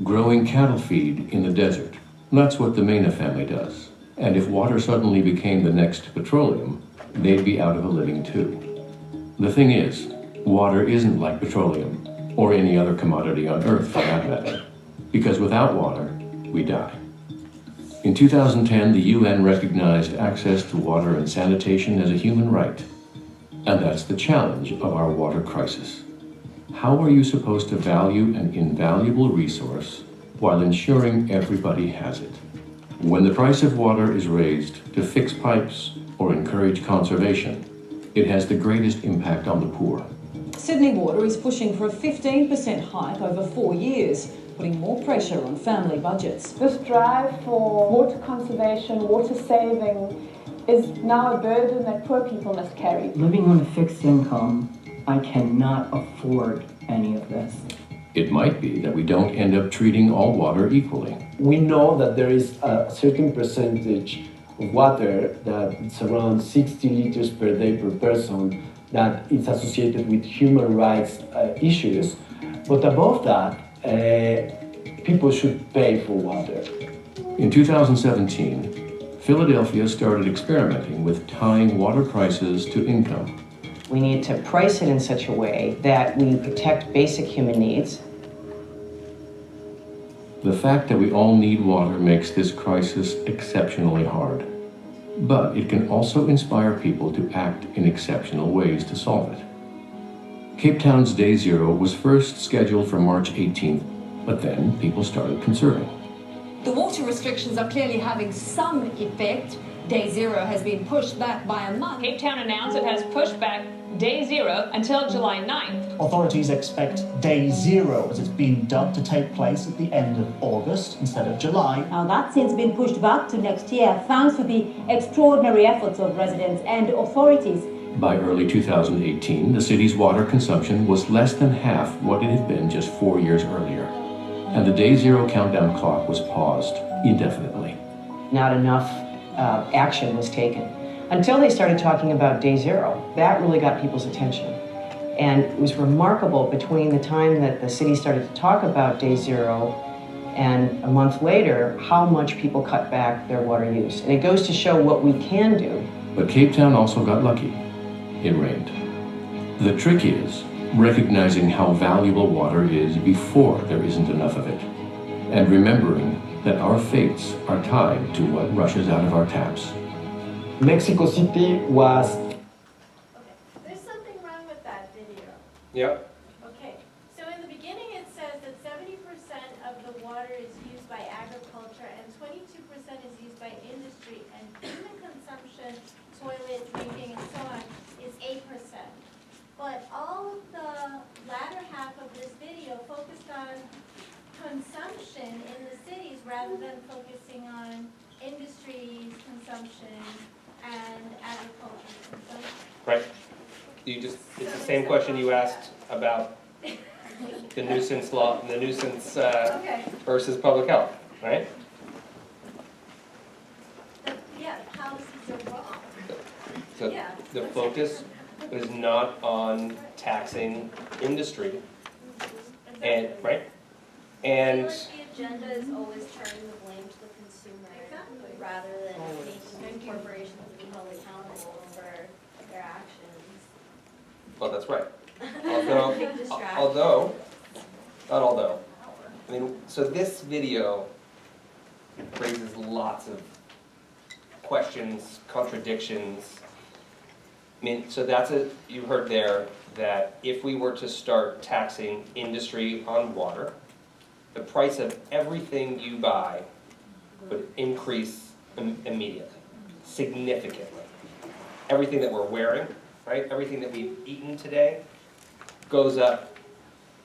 growing cattle feed in the desert. That's what the Mena family does. And if water suddenly became the next petroleum, they'd be out of a living too. The thing is, water isn't like petroleum, or any other commodity on Earth for that matter, because without water, we die. In 2010, the UN recognized access to water and sanitation as a human right. And that's the challenge of our water crisis. How are you supposed to value an invaluable resource while ensuring everybody has it? When the price of water is raised to fix pipes or encourage conservation, it has the greatest impact on the poor. Sydney Water is pushing for a 15% hike over 4 years, putting more pressure on family budgets. This drive for water conservation, water saving, is now a burden that poor people must carry. Living on a fixed income, I cannot afford any of this. It might be that we don't end up treating all water equally. We know that there is a certain percentage of water that it's around 60 liters per day per person that is associated with human rights issues. But above that, people should pay for water. In 2017, Philadelphia started experimenting with tying water prices to income. We need to price it in such a way that we protect basic human needs. The fact that we all need water makes this crisis exceptionally hard. But it can also inspire people to act in exceptional ways to solve it. Cape Town's Day Zero was first scheduled for March 18th, but then people started conserving. The water restrictions are clearly having some effect. Day Zero has been pushed back by a month. Cape Town announced it has pushed back Day Zero until July 9th. Authorities expect Day Zero, as it's been dubbed, to take place at the end of August instead of July. Now that's since been pushed back to next year, thanks to the extraordinary efforts of residents and authorities. By early 2018, the city's water consumption was less than half what it had been just 4 years earlier. And the Day Zero countdown clock was paused indefinitely. Not enough action was taken. Until they started talking about Day Zero, that really got people's attention. And it was remarkable between the time that the city started to talk about Day Zero and a month later, how much people cut back their water use. And it goes to show what we can do. But Cape Town also got lucky. It rained. The trick is recognizing how valuable water is before there isn't enough of it, and remembering that our fates are tied to what rushes out of our taps. Mexico City was... There's something wrong with that video. Yep. Okay, so in the beginning it says that 70% of the water is used by agriculture and 22% is used by industry, and human consumption, toilet, drinking, and so on, is 8%. But all of the latter half of this video focused on consumption in the cities rather than focusing on industries, consumption, and agriculture consumption. Right. It's the same question you asked about the nuisance law, the nuisance versus public health, right? Yeah, policies are wrong. So the focus is not on taxing industry, and right, and. The agenda is always turning the blame to the consumer rather than making corporations be held accountable for their actions. Well, that's right. Big distraction. Although, I mean, so this video raises lots of questions, contradictions. I mean, so you heard there that if we were to start taxing industry on water, the price of everything you buy would increase immediately, significantly. Everything that we're wearing, right? Everything that we've eaten today goes up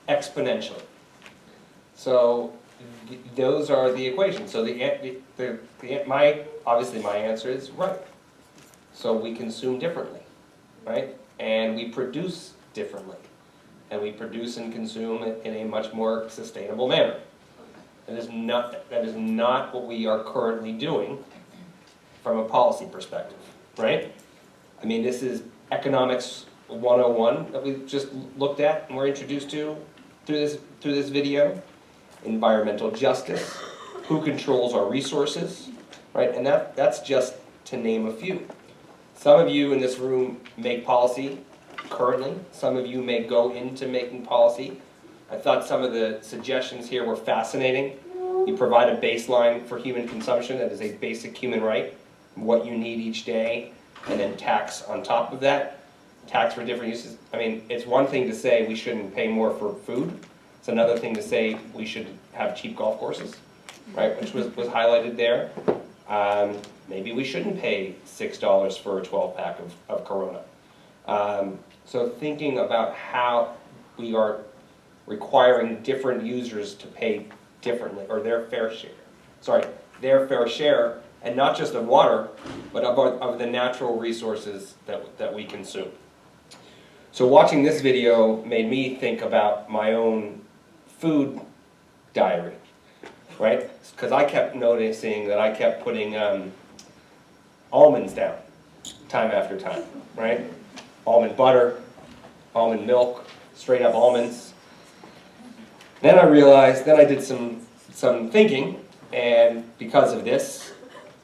exponentially. So those are the equations. So obviously my answer is right. So we consume differently, right? And we produce differently. And we produce and consume in a much more sustainable manner. That is not what we are currently doing from a policy perspective, right? I mean, this is economics 101 that we just looked at and we're introduced to through this video. Environmental justice, who controls our resources, right? And that's just to name a few. Some of you in this room make policy currently. Some of you may go into making policy. I thought some of the suggestions here were fascinating. You provide a baseline for human consumption that is a basic human right, what you need each day, and then tax on top of that. Tax for different uses. I mean, it's one thing to say we shouldn't pay more for food. It's another thing to say we should have cheap golf courses, right, which was highlighted there. maybe we shouldn't pay $6 for a 12-pack of Corona. So thinking about how we are requiring different users to pay differently, or their fair share, and not just of water, but of the natural resources that we consume. So watching this video made me think about my own food diary, right? Because I kept noticing that I kept putting almonds down time after time, right? Almond butter, almond milk, straight up almonds. Then I realized, then I did some thinking, and because of this,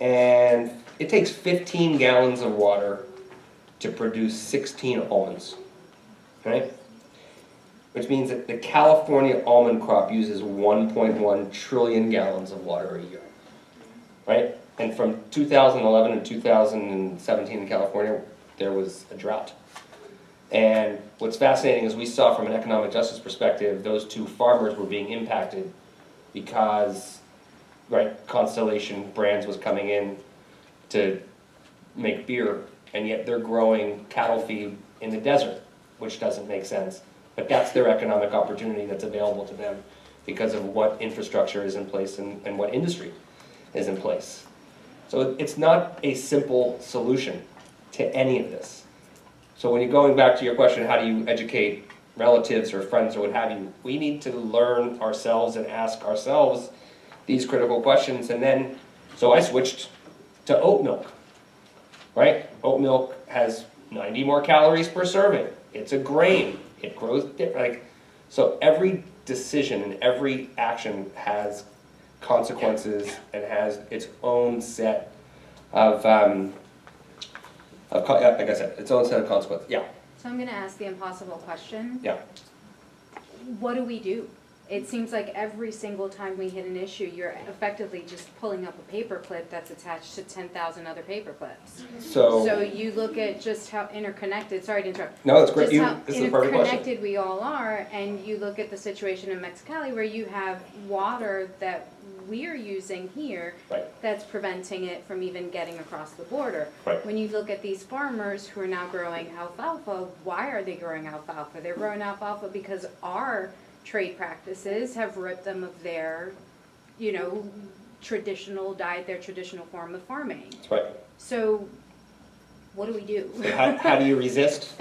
and it takes 15 gallons of water to produce 16 almonds, right? Which means that the California almond crop uses 1.1 trillion gallons of water a year, right? And from 2011 and 2017 in California, there was a drought. And what's fascinating is we saw from an economic justice perspective, those two farmers were being impacted because, right, Constellation Brands was coming in to make beer, and yet they're growing cattle feed in the desert, which doesn't make sense. But that's their economic opportunity that's available to them because of what infrastructure is in place and what industry is in place. So it's not a simple solution to any of this. So when you're going back to your question, how do you educate relatives or friends or what have you, we need to learn ourselves and ask ourselves these critical questions. And then, so I switched to oat milk, right? Oat milk has 90 more calories per serving. It's a grain. It grows different. So every decision and every action has consequences and has its own set of like I said, its own set of consequences. Yeah. So I'm going to ask the impossible question. Yeah. What do we do? It seems like every single time we hit an issue, you're effectively just pulling up a paper clip that's attached to 10,000 other paper clips. So you look at just how interconnected, sorry to interrupt. No, it's great. Just how This is a perfect question. interconnected we all are, and you look at the situation in Mexicali where you have water that we're using here that's preventing it from even getting across the border. Right. When you look at these farmers who are now growing alfalfa, why are they growing alfalfa? They're growing alfalfa because our trade practices have ripped them of their, traditional diet, their traditional form of farming. That's right. So what do we do? How do you resist?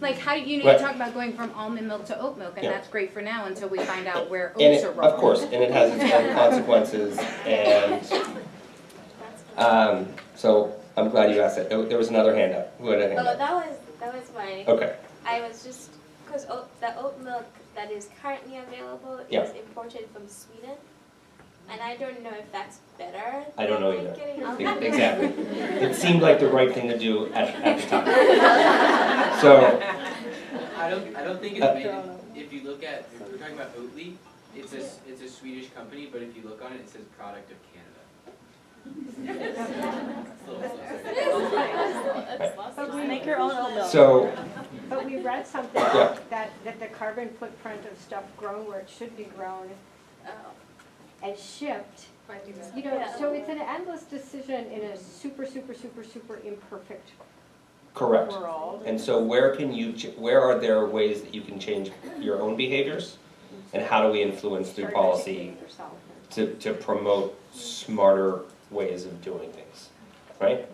Like, how do you Right. talk about going from almond milk to oat milk, and Yeah. that's great for now until we find out where And oats it, are wrong. of course, and it has its own consequences. And so I'm glad you asked that. There was another hand up. Who had a hand Oh, up? that was mine. Okay. I was just, because the oat milk that is currently available Yeah. is imported from Sweden. And I don't know if that's better. I don't know than either. getting almond milk. Exactly. It seemed like the right thing to do at the time. So. I don't think it's made. If you look at, if we're talking about Oatly, it's a Swedish company, but if you look on it, it says product of Canada. Make your own oat milk. So. But we read something Yeah. that the carbon footprint of stuff grown where it should be grown and shipped. So it's an endless decision in a super imperfect Correct. world. And so where are there ways that you can change your own behaviors? And how do we influence through policy to promote smarter ways of doing things, right?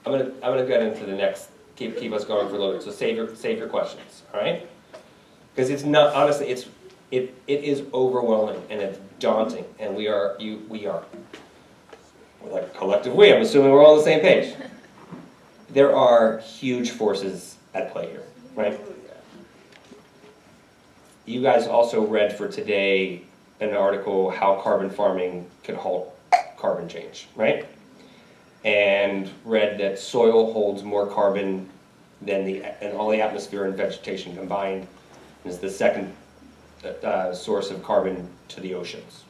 I'm gonna get into the next, keep us going for a little bit, so save your questions, all right? Because it's not, honestly, it is overwhelming and it's daunting, and we are like a collective we, I'm assuming we're all on the same page. There are huge forces at play here, right? You guys also read for today an article, How Carbon Farming Could Halt Carbon Change, right? And read that soil holds more carbon than all the atmosphere and vegetation combined, and is the second source of carbon to the oceans,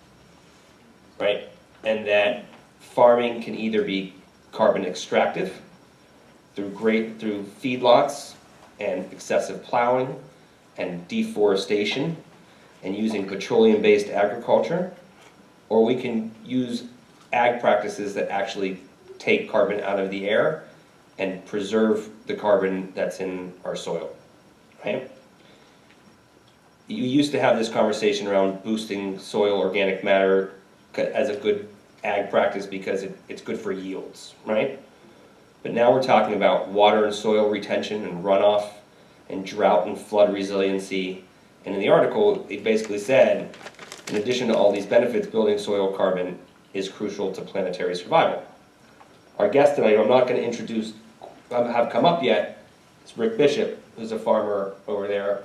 right? And that farming can either be carbon extractive through feedlots and excessive plowing and deforestation and using petroleum-based agriculture, or we can use ag practices that actually take carbon out of the air and preserve the carbon that's in our soil, right? You used to have this conversation around boosting soil organic matter as a good ag practice because it's good for yields, right? But now we're talking about water and soil retention and runoff and drought and flood resiliency. And in the article, it basically said, in addition to all these benefits, building soil carbon is crucial to planetary survival. Our guest tonight, who I'm not going to introduce, have come up yet, is Rick Bishop, who's a farmer over there,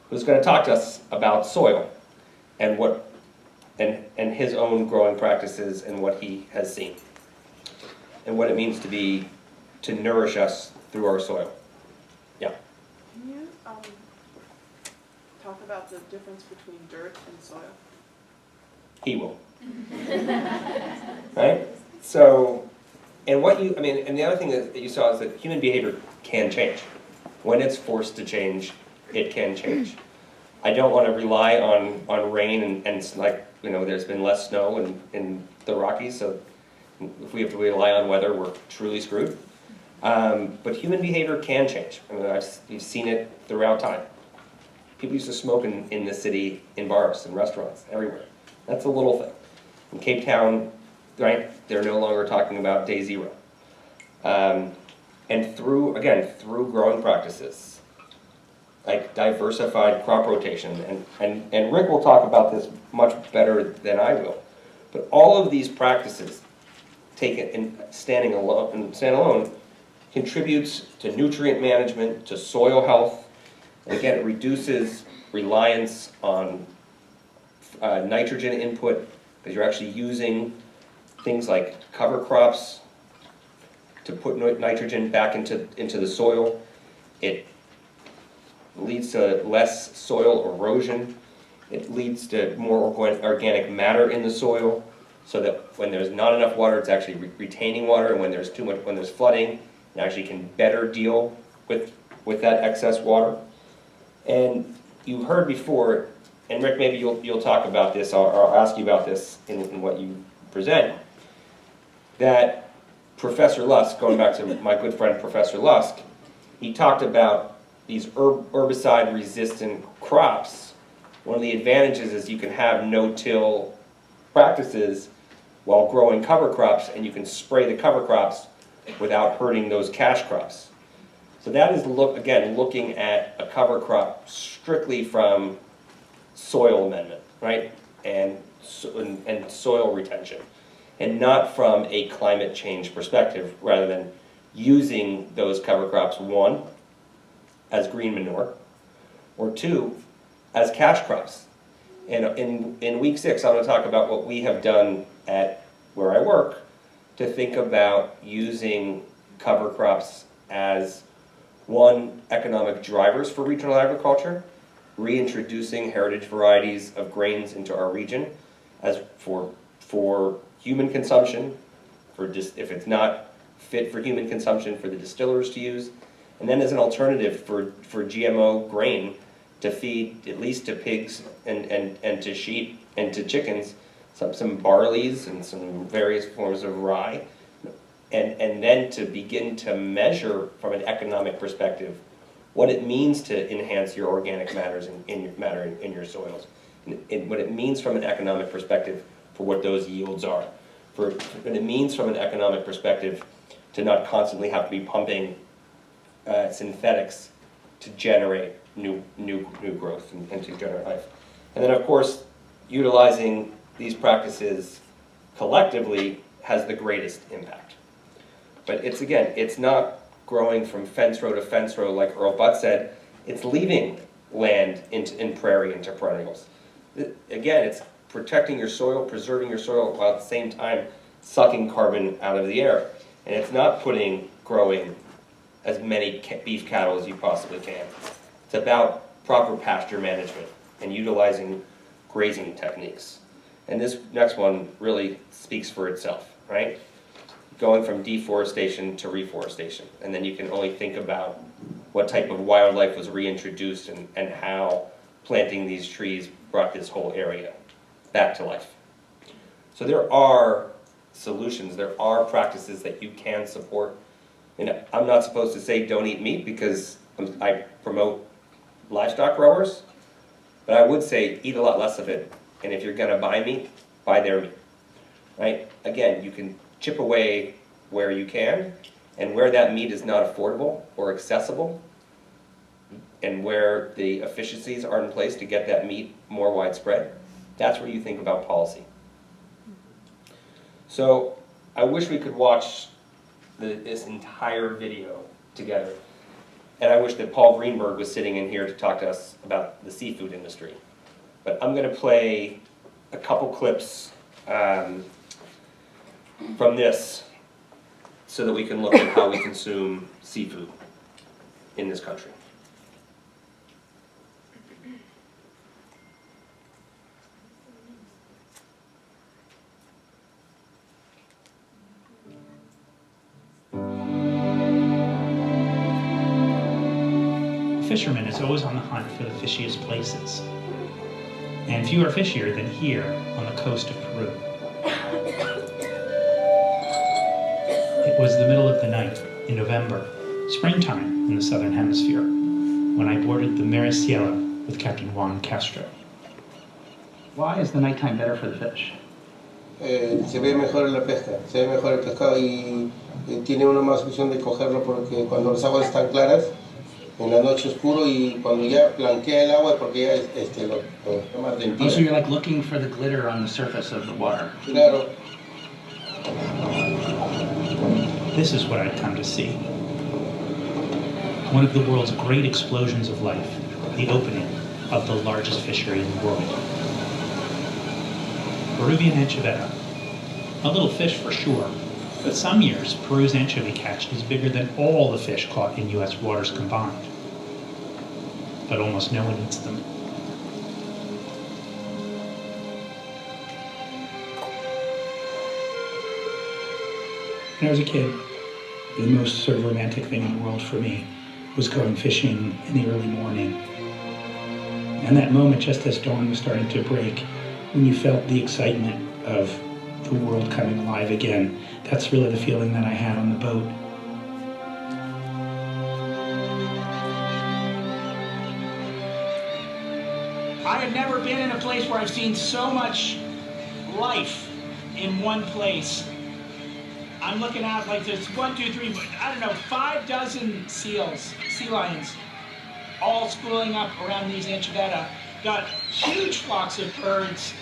who's going to talk to us about soil and what and his own growing practices and what he has seen and what it means to nourish us through our soil. Yeah. Can you talk about the difference between dirt and soil? He will. Right? So, and and the other thing that you saw is that human behavior can change. When it's forced to change, it can change. I don't want to rely on rain and like, there's been less snow in the Rockies, so if we have to rely on weather, we're truly screwed. But human behavior can change. I mean, we've seen it throughout time. People used to smoke in the city, in bars and restaurants, everywhere. That's a little thing. In Cape Town, right, they're no longer talking about day zero. And through growing practices, like diversified crop rotation, and Rick will talk about this much better than I will, but all of these practices taken and standing alone contributes to nutrient management, to soil health, and again, it reduces reliance on nitrogen input, because you're actually using things like cover crops to put nitrogen back into the soil. It leads to less soil erosion. It leads to more organic matter in the soil, so that when there's not enough water, it's actually retaining water, and when there's flooding, it actually can better deal with that excess water. And you heard before, and Rick, maybe you'll talk about this, or I'll ask you about this in what you present, that Professor Lusk, going back to my good friend Professor Lusk, he talked about these herbicide-resistant crops. One of the advantages is you can have no-till practices while growing cover crops, and you can spray the cover crops without hurting those cash crops. So that is, looking at a cover crop strictly from soil amendment, right, and soil retention, and not from a climate change perspective, rather than using those cover crops, one, as green manure, or two, as cash crops. And in week 6, I'm going to talk about what we have done at where I work to think about using cover crops as, one, economic drivers for regional agriculture, reintroducing heritage varieties of grains into our region as for human consumption, if it's not fit for human consumption, for the distillers to use, and then as an alternative for GMO grain to feed at least to pigs and to sheep and to chickens, some barleys and some various forms of rye, and then to begin to measure from an economic perspective what it means to enhance your organic matters in your soils, and what it means from an economic perspective for what those yields are, for what it means from an economic perspective to not constantly have to be pumping synthetics to generate new growth and to generate life. And then, of course, utilizing these practices collectively has the greatest impact. But it's not growing from fence row to fence row like Earl Butt said. It's leaving land in prairie into perennials. Again, it's protecting your soil, preserving your soil, while at the same time sucking carbon out of the air. And it's not growing as many beef cattle as you possibly can. It's about proper pasture management and utilizing grazing techniques. And this next one really speaks for itself, right? Going from deforestation to reforestation. And then you can only think about what type of wildlife was reintroduced and how planting these trees brought this whole area back to life. So there are solutions. There are practices that you can support. And I'm not supposed to say don't eat meat because I promote livestock growers, but I would say eat a lot less of it. And if you're gonna buy meat, buy their meat, right? Again, you can chip away where you can, and where that meat is not affordable or accessible, and where the efficiencies are in place to get that meat more widespread, that's where you think about policy. So I wish we could watch this entire video together. And I wish that Paul Greenberg was sitting in here to talk to us about the seafood industry. But I'm going to play a couple clips from this so that we can look at how we consume seafood in this country. Fisherman is always on the hunt for the fishiest places. And few are fishier than here on the coast of Peru. It was the middle of the night in November, springtime in the southern hemisphere, when I boarded the Maricielo with Captain Juan Castro. Why is the nighttime better for the fish? Se ve mejor la pesca, se ve mejor el pescado y tiene una más visión de cogerlo porque cuando las aguas están claras, en la noche oscuro y cuando ya blanquea el agua porque ya lo más de Oh, so you're like looking for the glitter on the surface of the water. Claro. This is what I'd come to see. One of the world's great explosions of life, the opening of the largest fishery in the world. Peruvian anchoveta. A little fish for sure, but some years Peru's anchovy catch is bigger than all the fish caught in U.S. waters combined. But almost no one eats them. When I was a kid, the most sort of romantic thing in the world for me was going fishing in the early morning. And that moment just as dawn was starting to break, when you felt the excitement of the world coming alive again, that's really the feeling that I had on the boat. I have never been in a place where I've seen so much life in one place. I'm looking out like there's 1, 2, 3, I don't know, 5 dozen seals, sea lions, all schooling up around these anchoveta. Got huge flocks of birds,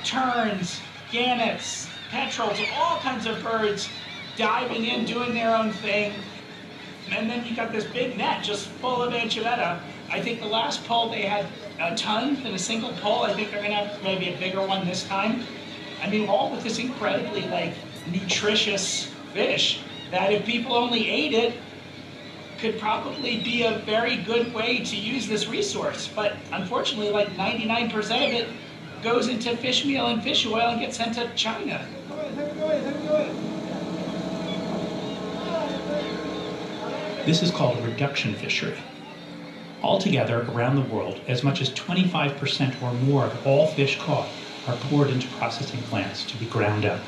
terns, gannets, petrels, all kinds of birds diving in, doing their own thing. And then you got this big net just full of anchoveta. I think the last pull they had a ton in a single pull. I think they're gonna have maybe a bigger one this time. I mean, all with this incredibly nutritious fish that if people only ate it, could probably be a very good way to use this resource. But unfortunately, 99% of it goes into fish meal and fish oil and gets sent to China. This is called a reduction fishery. Altogether, around the world, as much as 25% or more of all fish caught are poured into processing plants to be ground up,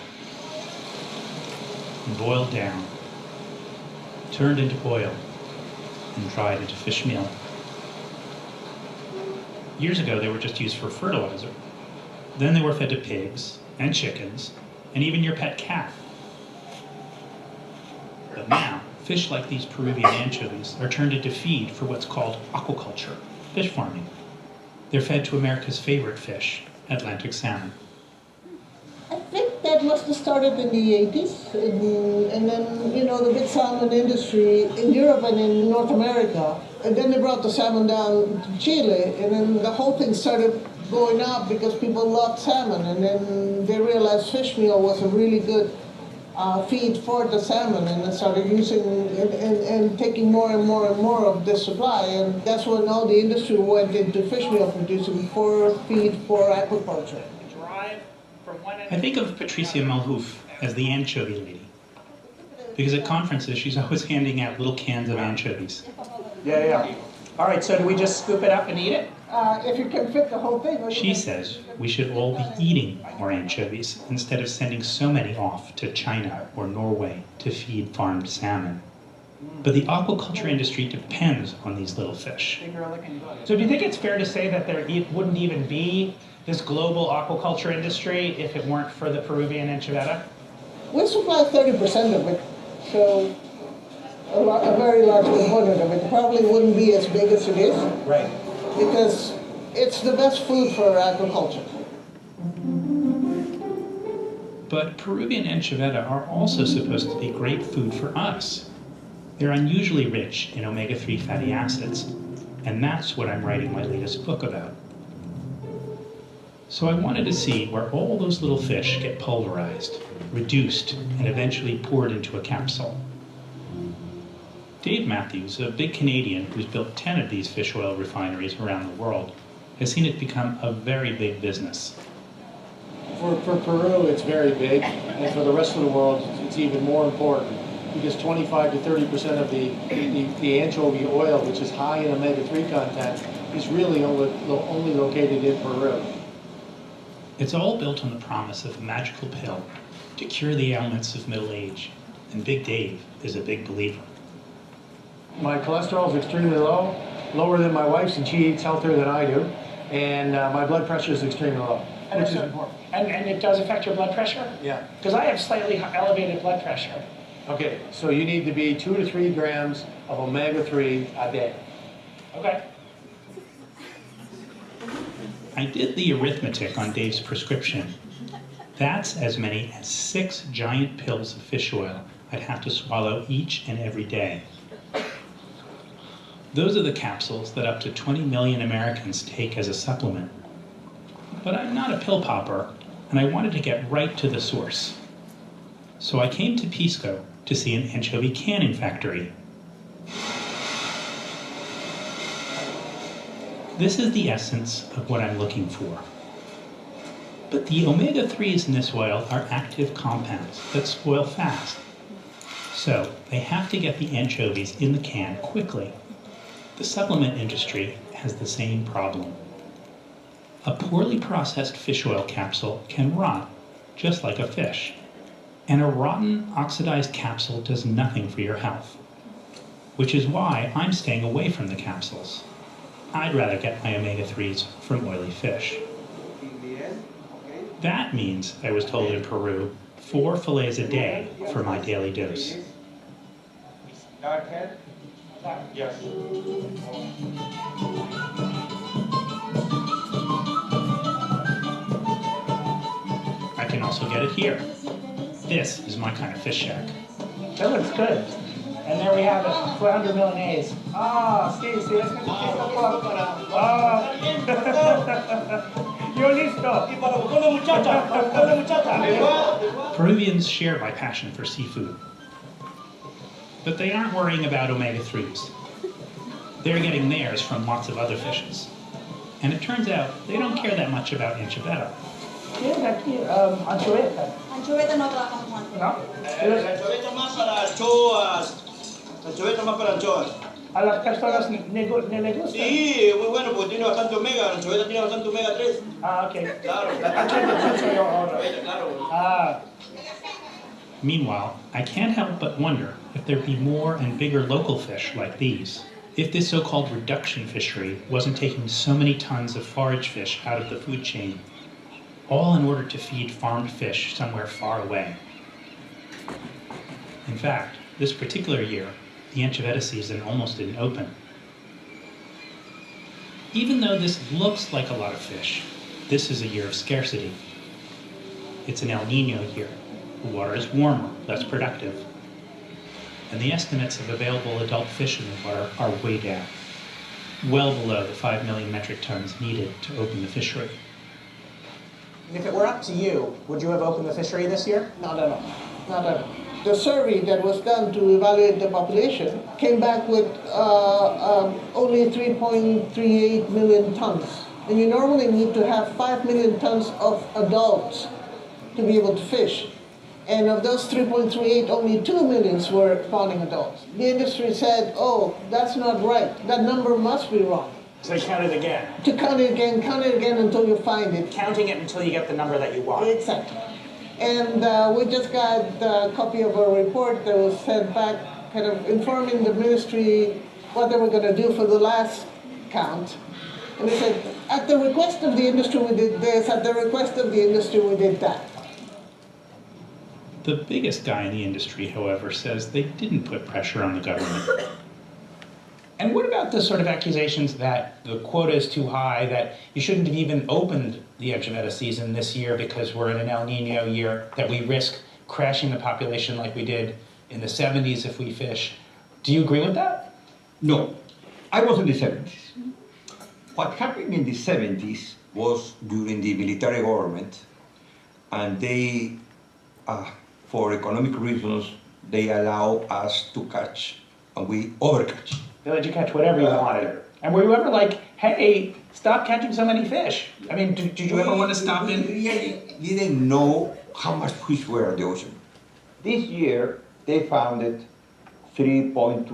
and boiled down, turned into oil, and dried into fish meal. Years ago, they were just used for fertilizer. Then they were fed to pigs and chickens, and even your pet cat. But now, fish like these Peruvian anchovies are turned into feed for what's called aquaculture, fish farming. They're fed to America's favorite fish, Atlantic salmon. I think that must have started in the 80s, and then, the big salmon industry in Europe and in North America. And then they brought the salmon down to Chile, and then the whole thing started going up because people loved salmon, and then they realized fish meal was a really good feed for the salmon, and they started using and taking more and more and more of this supply, and that's when all the industry went into fish meal producing for feed for aquaculture. I think of Patricia Malhouf as the anchovy lady, because at conferences she's always handing out little cans of anchovies. Yeah. All right, so do we just scoop it up and eat it? If you can fit the whole thing. She says we should all be eating more anchovies instead of sending so many off to China or Norway to feed farmed salmon. But the aquaculture industry depends on these little fish. So do you think it's fair to say that there wouldn't even be this global aquaculture industry if it weren't for the Peruvian anchoveta? We supply 30% of it, so a very large component of it probably wouldn't be as big as it is. Right. Because it's the best food for agriculture. But Peruvian anchoveta are also supposed to be great food for us. They're unusually rich in omega-3 fatty acids, and that's what I'm writing my latest book about. So I wanted to see where all those little fish get pulverized, reduced, and eventually poured into a capsule. Dave Matthews, a big Canadian who's built 10 of these fish oil refineries around the world, has seen it become a very big business. For Peru, it's very big, and for the rest of the world, it's even more important, because 25 to 30% of the anchovy oil, which is high in omega-3 content, is really only located in Peru. It's all built on the promise of a magical pill to cure the ailments of middle age, and Big Dave is a big believer. My cholesterol is extremely low, lower than my wife's, and she eats healthier than I do, and my blood pressure is extremely low, which is important. And it does affect your blood pressure? Yeah. Because I have slightly elevated blood pressure. Okay, so you need to be 2 to 3 grams of omega-3 a day. Okay. I did the arithmetic on Dave's prescription. That's as many as 6 giant pills of fish oil I'd have to swallow each and every day. Those are the capsules that up to 20 million Americans take as a supplement. But I'm not a pill popper, and I wanted to get right to the source. So I came to Pisco to see an anchovy canning factory. This is the essence of what I'm looking for. But the omega-3s in this oil are active compounds that spoil fast. So they have to get the anchovies in the can quickly. The supplement industry has the same problem. A poorly processed fish oil capsule can rot, just like a fish. And a rotten, oxidized capsule does nothing for your health. Which is why I'm staying away from the capsules. I'd rather get my omega-3s from oily fish. That means, I was told in Peru, 4 fillets a day for my daily dose. Yes. I can also get it here. This is my kind of fish shack. That looks good. And there we have it, 400 Milanese. Ah, sí, es que Yo listo. Peruvians share my passion for seafood. But they aren't worrying about omega-3s. They're getting theirs from lots of other fishes. And it turns out they don't care that much about anchoveta. ¿Tienes aquí anchoveta? Anchoveta no trabajamos con ¿No? anchoveta. Anchoveta más para anchoas. Anchoveta más para anchoas. ¿A las personas le gusta? Sí, muy bueno porque tiene bastante omega. La anchoveta tiene bastante omega 3. Ah, ok. Claro. Ah. Meanwhile, I can't help but wonder if there'd be more and bigger local fish like these. If this so-called reduction fishery wasn't taking so many tons of forage fish out of the food chain, all in order to feed farmed fish somewhere far away. In fact, this particular year, the anchoveta season almost didn't open. Even though this looks like a lot of fish, this is a year of scarcity. It's an El Nino year. The water is warmer, less productive. And the estimates of available adult fish in the water are way down, well below the 5 million metric tons needed to open the fishery. If it were up to you, would you have opened the fishery this year? Not at all. Not at all. The survey that was done to evaluate the population came back with only 3.38 million tons. And you normally need to have 5 million tons of adults to be able to fish. And of those 3.38, only 2 million were spawning adults. The industry said, oh, that's not right. That number must be wrong. So they count it again. To count it again until you find it. Counting it until you get the number that you want. Exactly. And we just got a copy of a report that was sent back, kind of informing the ministry what they were going to do for the last count. And they said, at the request of the industry, we did this. At the request of the industry, we did that. The biggest guy in the industry, however, says they didn't put pressure on the government. And what about the sort of accusations that the quota is too high, that you shouldn't have even opened the Edgemeta season this year because we're in an El Nino year, that we risk crashing the population like we did in the 70s if we fish? Do you agree with that? No, I was in the 70s. What happened in the 70s was during the military government, and they, for economic reasons, they allow us to catch, and we overcatch. They let you catch whatever you wanted. And were you ever like, hey, stop catching so many fish? I mean, did you ever want to stop in? We didn't know how much fish were in the ocean. This year, they found it 3.3,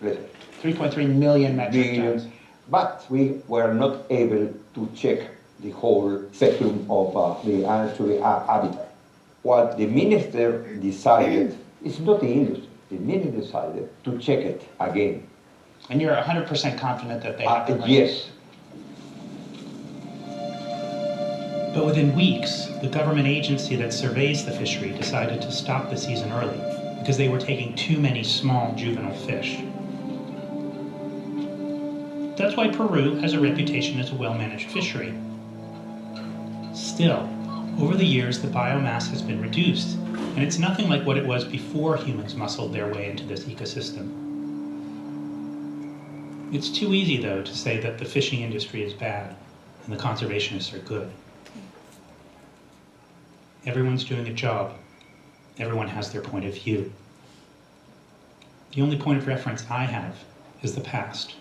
let's say. 3.3 million metric tons. But we were not able to check the whole spectrum of the habitat. What the minister decided is not the industry. The minister decided to check it again. And you're 100% confident that they have the right? Yes. But within weeks, the government agency that surveys the fishery decided to stop the season early because they were taking too many small juvenile fish. That's why Peru has a reputation as a well-managed fishery. Still, over the years, the biomass has been reduced, and it's nothing like what it was before humans muscled their way into this ecosystem. It's too easy, though, to say that the fishing industry is bad and the conservationists are good. Everyone's doing a job. Everyone has their point of view. The only point of reference I have is the past.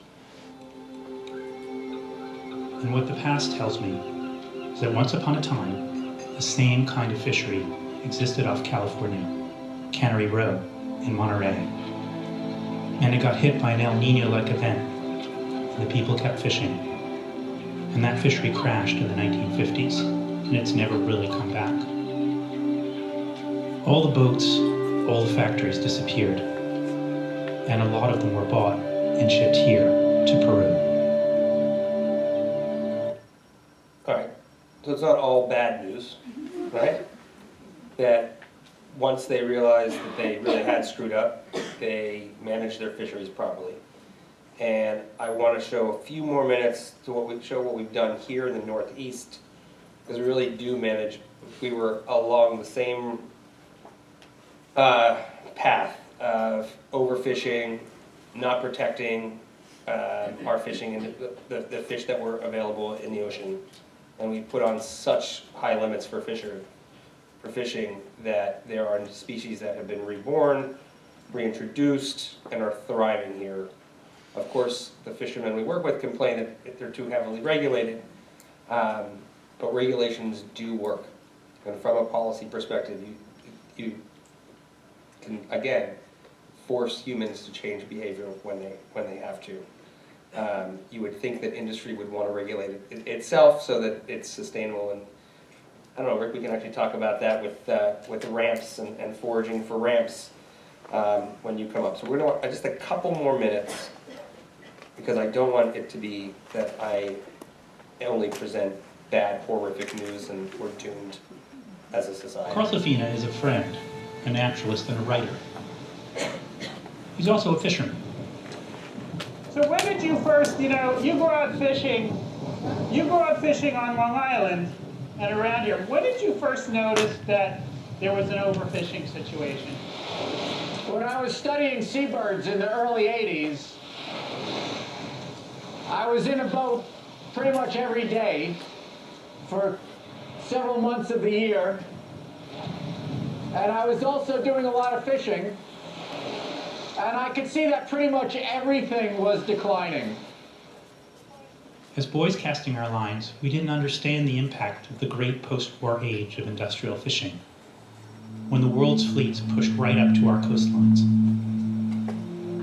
And what the past tells me is that once upon a time, the same kind of fishery existed off California, Cannery Row in Monterey. And it got hit by an El Nino-like event, and the people kept fishing. And that fishery crashed in the 1950s, and it's never really come back. All the boats, all the factories disappeared, and a lot of them were bought and shipped here to Peru. All right, so it's not all bad news, right? That once they realized that they really had screwed up, they managed their fisheries properly. And I want to show a few more minutes to what we've done here in the Northeast, because we really do manage. We were along the same path of overfishing, not protecting our fishing and the fish that were available in the ocean. And we put on such high limits for fishing that there are species that have been reborn, reintroduced, and are thriving here. Of course, the fishermen we work with complain that they're too heavily regulated, but regulations do work. And from a policy perspective, you can, again, force humans to change behavior when they have to. You would think that industry would want to regulate it itself so that it's sustainable. And I don't know, Rick, we can actually talk about that with ramps and foraging for ramps when you come up. So we're going to just a couple more minutes, because I don't want it to be that I only present bad, horrific news and we're doomed as a society. Carlsefina is a friend, a naturalist, and a writer. He's also a fisherman. So when did you first, you go out fishing on Long Island and around here. When did you first notice that there was an overfishing situation? When I was studying seabirds in the early 80s, I was in a boat pretty much every day for several months of the year. And I was also doing a lot of fishing. And I could see that pretty much everything was declining. As boys casting our lines, we didn't understand the impact of the great post-war age of industrial fishing, when the world's fleets pushed right up to our coastlines.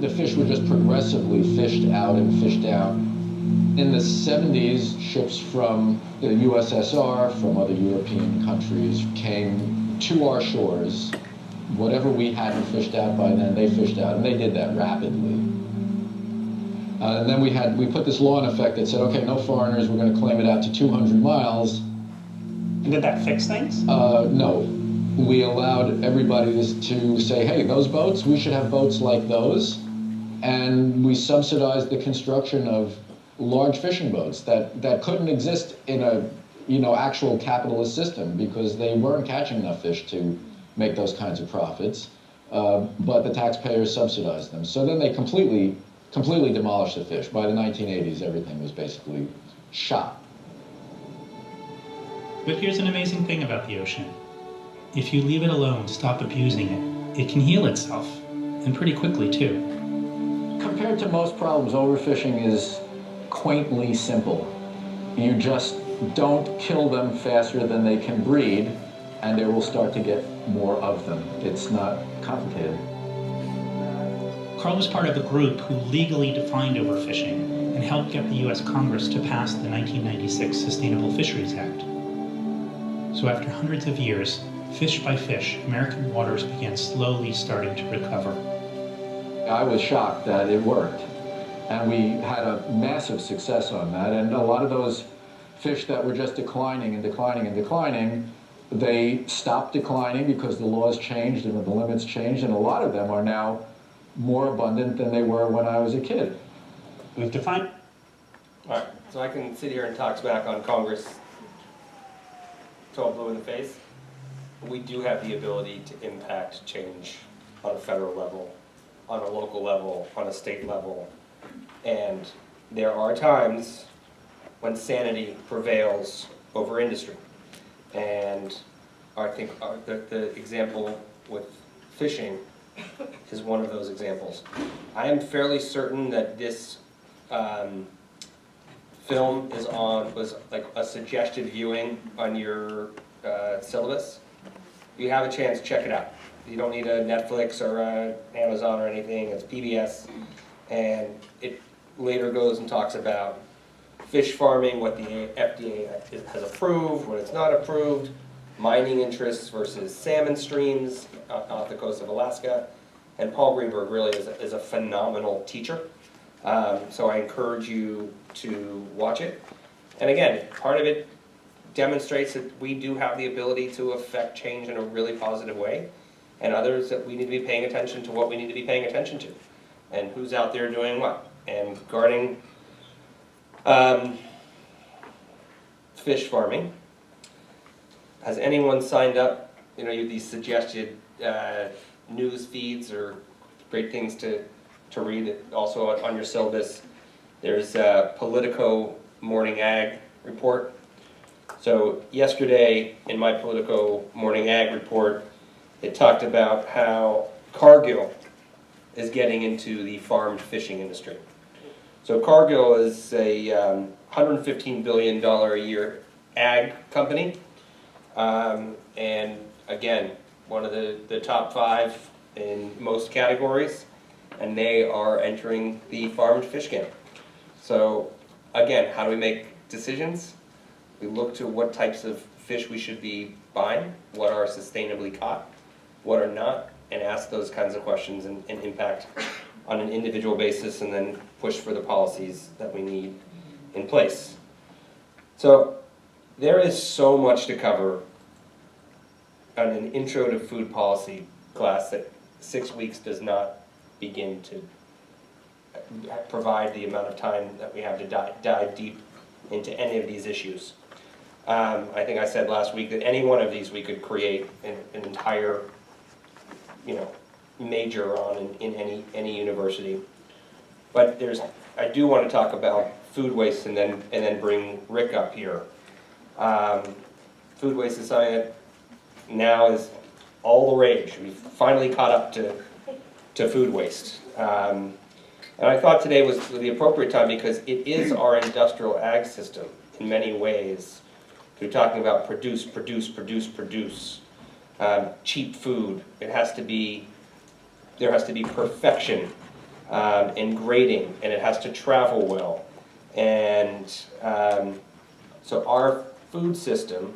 The fish were just progressively fished out and fished down. In the 70s, ships from the USSR, from other European countries, came to our shores. Whatever we hadn't fished out by then, they fished out, and they did that rapidly. And then we put this law in effect that said, okay, no foreigners, we're going to claim it out to 200 miles. And did that fix things? No. We allowed everybody to say, hey, those boats, we should have boats like those. And we subsidized the construction of large fishing boats that couldn't exist in a actual capitalist system because they weren't catching enough fish to make those kinds of profits, but the taxpayers subsidized them. So then they completely demolished the fish. By the 1980s, everything was basically shot. But here's an amazing thing about the ocean. If you leave it alone, stop abusing it, it can heal itself, and pretty quickly too. Compared to most problems, overfishing is quaintly simple. You just don't kill them faster than they can breed, and they will start to get more of them. It's not complicated. Carl was part of a group who legally defined overfishing and helped get the US Congress to pass the 1996 Sustainable Fisheries Act. So after hundreds of years, fish by fish, American waters began slowly starting to recover. I was shocked that it worked, and we had a massive success on that, and a lot of those fish that were just declining and declining and declining, they stopped declining because the laws changed and the limits changed, and a lot of them are now more abundant than they were when I was a kid. We've defined. All right, so I can sit here and talk back on Congress till I'm blue in the face. We do have the ability to impact change on a federal level, on a local level, on a state level. And there are times when sanity prevails over industry. And I think the example with fishing is one of those examples. I am fairly certain that this film was like a suggested viewing on your syllabus. If you have a chance, check it out. You don't need a Netflix or a Amazon or anything. It's PBS, and it later goes and talks about fish farming, what the FDA has approved, what it's not approved, mining interests versus salmon streams off the coast of Alaska. And Paul Greenberg really is a phenomenal teacher. So I encourage you to watch it. And again, part of it demonstrates that we do have the ability to affect change in a really positive way, and others that we need to be paying attention to what we need to be paying attention to, and who's out there doing what. And regarding fish farming, has anyone signed up? You know, these suggested news feeds or great things to read. Also on your syllabus, there's a Politico Morning Ag report. So yesterday in my Politico Morning Ag report, it talked about how Cargill is getting into the farmed fishing industry. So Cargill is a $115 billion a year ag company. And again, one of the top 5 in most categories, and they are entering the farmed fish game. So again, how do we make decisions? We look to what types of fish we should be buying, what are sustainably caught, what are not, and ask those kinds of questions and impact on an individual basis, and then push for the policies that we need in place. So there is so much to cover on an intro to food policy class that 6 weeks does not begin to provide the amount of time that we have to dive deep into any of these issues. I think I said last week that any one of these we could create an entire, major on in any university. But I do want to talk about food waste and then bring Rick up here. Food waste is something that now is all the rage. We've finally caught up to food waste. And I thought today was the appropriate time because it is our industrial ag system in many ways. We're talking about produce, cheap food. There has to be perfection in grading, and it has to travel well. And so our food system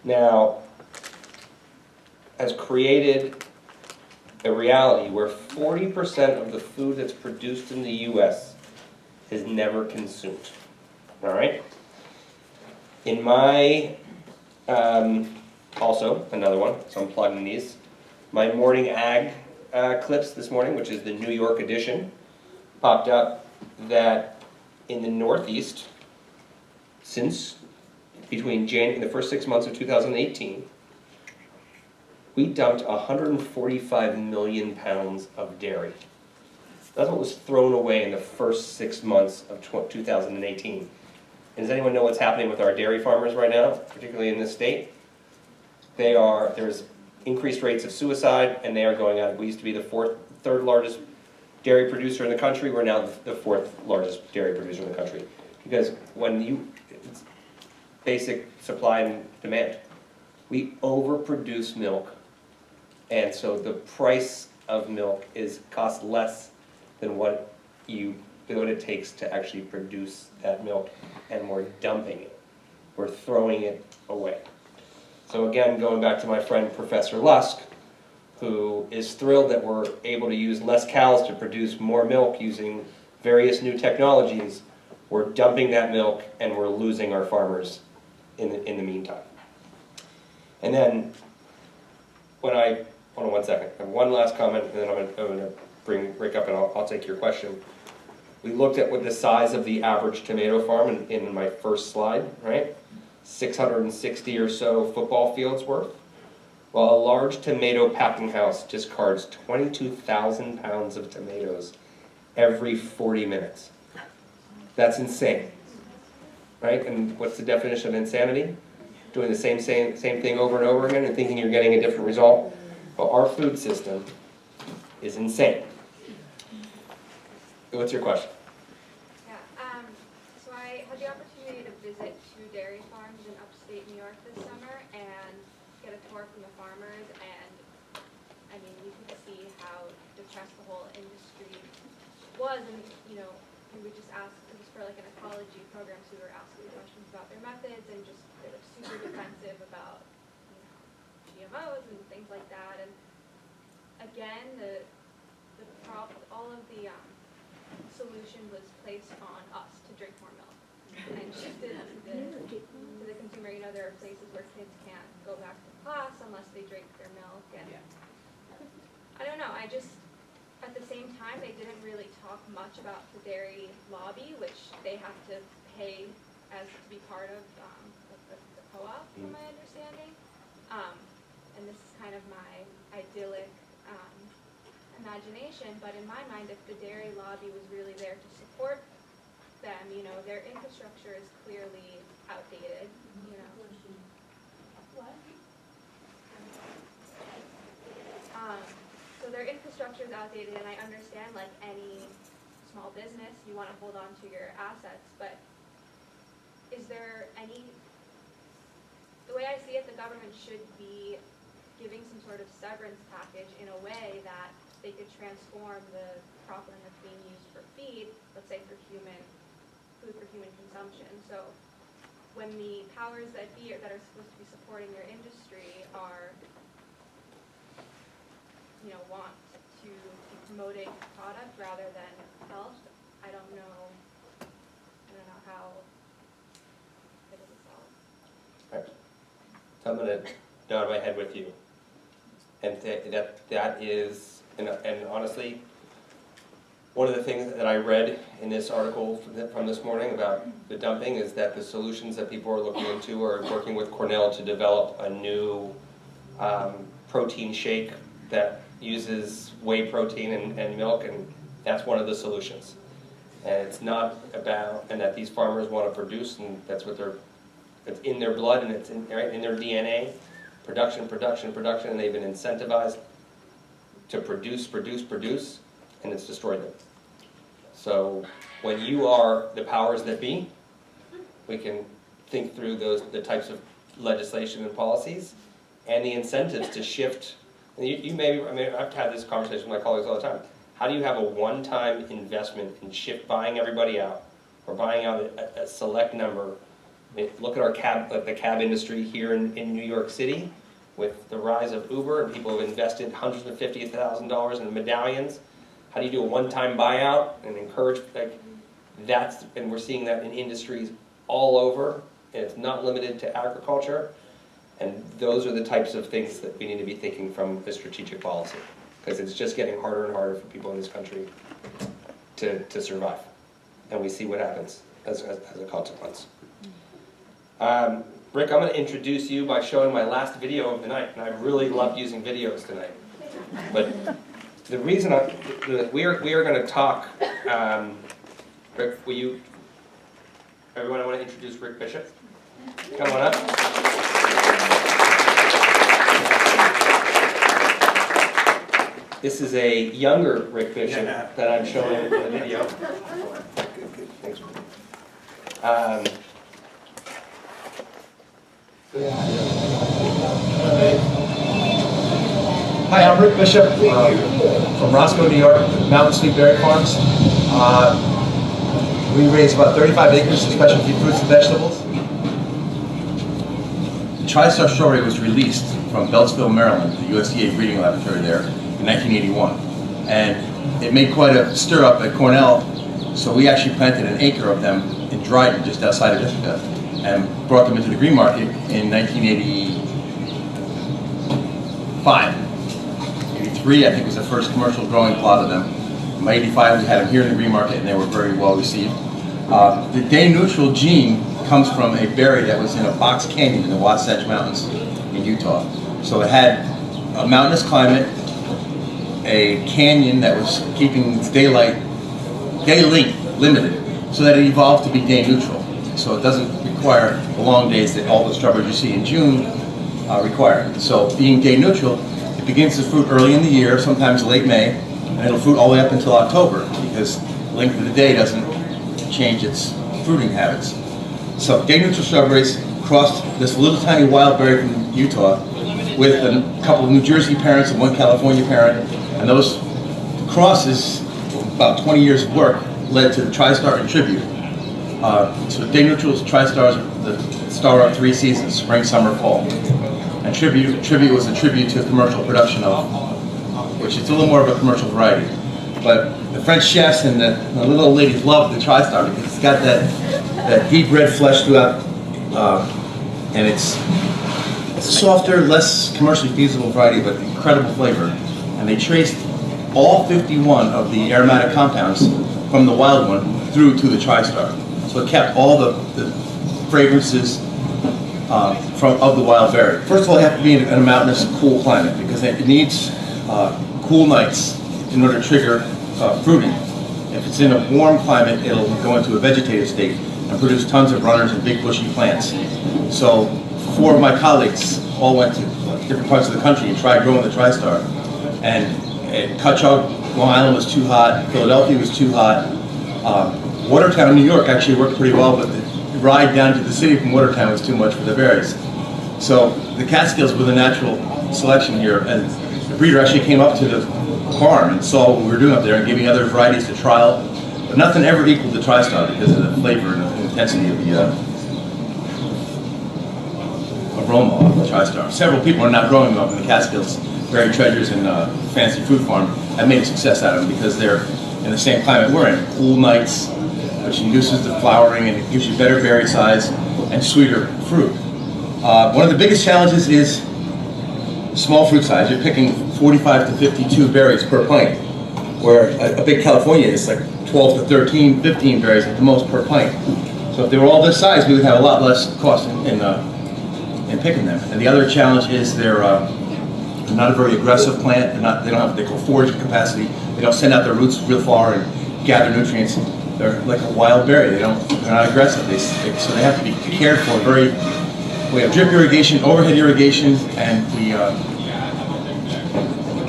now has created a reality where 40% of the food that's produced in the US is never consumed. All right? In my, also, another one, so I'm plugging these, my morning ag clips this morning, which is the New York edition, popped up that in the Northeast, since between the first 6 months of 2018, we dumped 145 million pounds of dairy. That's what was thrown away in the first 6 months of 2018. And does anyone know what's happening with our dairy farmers right now, particularly in this state? There's increased rates of suicide, and they are going out. We used to be the third largest dairy producer in the country. We're now the fourth largest dairy producer in the country. Because it's basic supply and demand. We overproduce milk, and so the price of milk costs less than what it takes to actually produce that milk, and we're dumping it. We're throwing it away. So again, going back to my friend Professor Lusk, who is thrilled that we're able to use less cows to produce more milk using various new technologies, we're dumping that milk and we're losing our farmers in the meantime. And then, hold on one second. I have one last comment, and then I'm going to bring Rick up, and I'll take your question. We looked at what the size of the average tomato farm in my first slide, right? 660 or so football fields worth. Well, a large tomato packing house discards 22,000 pounds of tomatoes every 40 minutes. That's insane, right? And what's the definition of insanity? Doing the same thing over and over again and thinking you're getting a different result. Well, our food system is insane. What's your question? Yeah, so I had the opportunity to visit 2 dairy farms in upstate New York this summer and get a tour from the farmers, and I mean, you could see how depressed the whole industry was, and we would just ask, it was for like an ecology program, so we were asking questions about their methods, and just they were super defensive about GMOs and things like that. And again, all of the solution was placed on us to drink more milk and shifted to the consumer. There are places where kids can't go back to class unless they drink their milk, and I don't know, at the same time, they didn't really talk much about the dairy lobby, which they have to pay to be part of the co-op, from my understanding. And this is kind of my idyllic imagination, but in my mind, if the dairy lobby was really there to support them, their infrastructure is clearly outdated, What? So their infrastructure is outdated, and I understand, like any small business, you want to hold on to your assets, but is there the way I see it, the government should be giving some sort of severance package in a way that they could transform the cropland that's being used for feed, let's say for food for human consumption. So when the powers that be that are supposed to be supporting their industry are, want to be promoting product rather than health, I don't know how it is solved. Right. So I'm going to nod my head with you. And that is, and honestly, one of the things that I read in this article from this morning about the dumping is that the solutions that people are looking into are working with Cornell to develop a new protein shake that uses whey protein and milk, and that's one of the solutions. And it's not about, and that these farmers want to produce, and that's what it's in their blood, and it's in their DNA. Production, and they've been incentivized to produce, and it's destroyed them. So when you are the powers that be, we can think through the types of legislation and policies and the incentives to shift. And you may, I mean, I've had this conversation with my colleagues all the time. How do you have a one-time investment in buying everybody out, or buying out a select number? I mean, look at the cab industry here in New York City, with the rise of Uber, and people have invested hundreds of $50,000 in medallions. How do you do a one-time buyout and encourage, like, that's, and we're seeing that in industries all over, and it's not limited to agriculture. And those are the types of things that we need to be thinking from a strategic policy, because it's just getting harder and harder for people in this country to survive. And we see what happens as a consequence. Rick, I'm going to introduce you by showing my last video of the night, and I really loved using videos tonight. But the reason we are going to talk, Rick, will you, everyone, I want to introduce Rick Bishop. Come on up. This is a younger Rick Bishop that I'm showing in the video. Thanks. Hi, I'm Rick Bishop from Roscoe, New York, Mountain Sweet Berry Farms. We raise about 35 acres of specialty fruits and vegetables. The TriStar strawberry was released from Beltsville, Maryland, the USDA breeding laboratory there, in 1981. And it made quite a stir up at Cornell, so we actually planted an acre of them in Dryden, just outside of Ithaca, and brought them into the Greenmarket in 1985. 83, I think, was the first commercial growing plot of them. By 85, we had them here in the Greenmarket, and they were very well received. The day neutral gene comes from a berry that was in a box canyon in the Wasatch Mountains in Utah. So it had a mountainous climate, a canyon that was keeping its day length limited, so that it evolved to be day neutral. So it doesn't require the long days that all the strawberries you see in June require. So being day neutral, it begins to fruit early in the year, sometimes late May, and it'll fruit all the way up until October, because the length of the day doesn't change its fruiting habits. So day neutral strawberries crossed this little tiny wild berry from Utah with a couple of New Jersey parents and one California parent, and those crosses, about 20 years of work, led to the TriStar and Tribute. So day neutrals, TriStars, the star of 3 seasons, spring, summer, fall. And Tribute was a tribute to commercial production of, which is a little more of a commercial variety. But the French chefs and the little old ladies love the TriStar because it's got that deep red flesh throughout, and it's a softer, less commercially feasible variety, but incredible flavor. And they traced all 51 of the aromatic compounds from the wild one through to the TriStar. So it kept all the fragrances of the wild berry. First of all, it has to be in a mountainous, cool climate because it needs cool nights in order to trigger fruiting. If it's in a warm climate, it'll go into a vegetative state and produce tons of runners and big bushy plants. So 4 of my colleagues all went to different parts of the country and tried growing the TriStar. And Cutchogue, Long Island was too hot, Philadelphia was too hot. Watertown, New York actually worked pretty well, but the ride down to the city from Watertown was too much for the berries. So the Catskills were the natural selection here, and the breeder actually came up to the farm and saw what we were doing up there and gave me other varieties to trial. But nothing ever equaled the TriStar because of the flavor and the intensity of the aroma of the TriStar. Several people are now growing them up in the Catskills. Berry Treasures and Fancy Fruit Farm have made a success out of them because they're in the same climate we're in. Cool nights, which induces the flowering and it gives you better berry size and sweeter fruit. One of the biggest challenges is small fruit size. You're picking 45 to 52 berries per pint, where a big California is like 12 to 13, 15 berries at the most per pint. So if they were all this size, we would have a lot less cost in picking them. And the other challenge is they're not a very aggressive plant. They don't have what they call foraging capacity. They don't send out their roots real far and gather nutrients. They're like a wild berry. They're not aggressive. So they have to be cared for very. We have drip irrigation, overhead irrigation, and we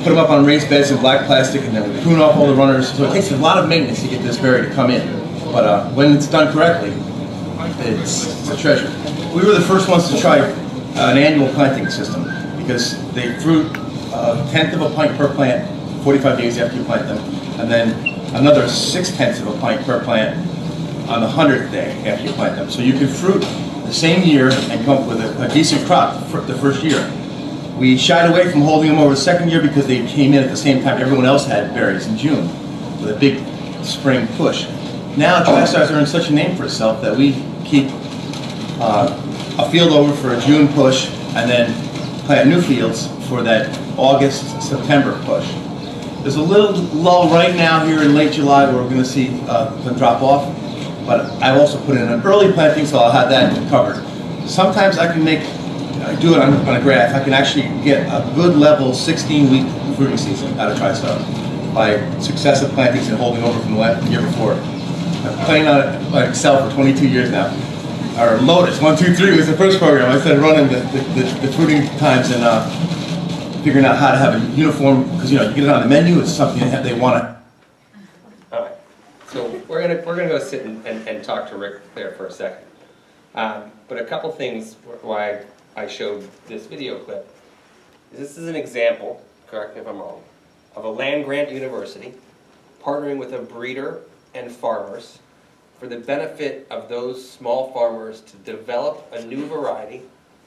put them up on raised beds in black plastic, and then we prune off all the runners. So it takes a lot of maintenance to get this berry to come in. But when it's done correctly, it's a treasure. We were the first ones to try an annual planting system because they fruit a tenth of a pint per plant 45 days after you plant them, and then another 6/10 of a pint per plant on the 100th day after you plant them. So you can fruit the same year and come up with a decent crop for the first year. We shied away from holding them over the second year because they came in at the same time everyone else had berries in June with a big spring push. Now TriStar's earned such a name for itself that we keep a field over for a June push and then plant new fields for that August, September push. There's a little lull right now here in late July where we're going to see the drop off, but I've also put in an early planting, so I'll have that covered. Sometimes I can do it on a graph. I can actually get a good level 16-week fruiting season out of TriStar by successive plantings and holding over from the year before. I've been playing on Excel for 22 years now. Or Lotus 1, 2, 3 was the first program. I started running the fruiting times and figuring out how to have a uniform, because you get it on the menu, it's something they want to. All right, so we're gonna go sit and talk to Rick there for a second. But a couple things why I showed this video clip. This is an example, correct me if I'm wrong, of a land-grant university partnering with a breeder and farmers for the benefit of those small farmers to develop a new variety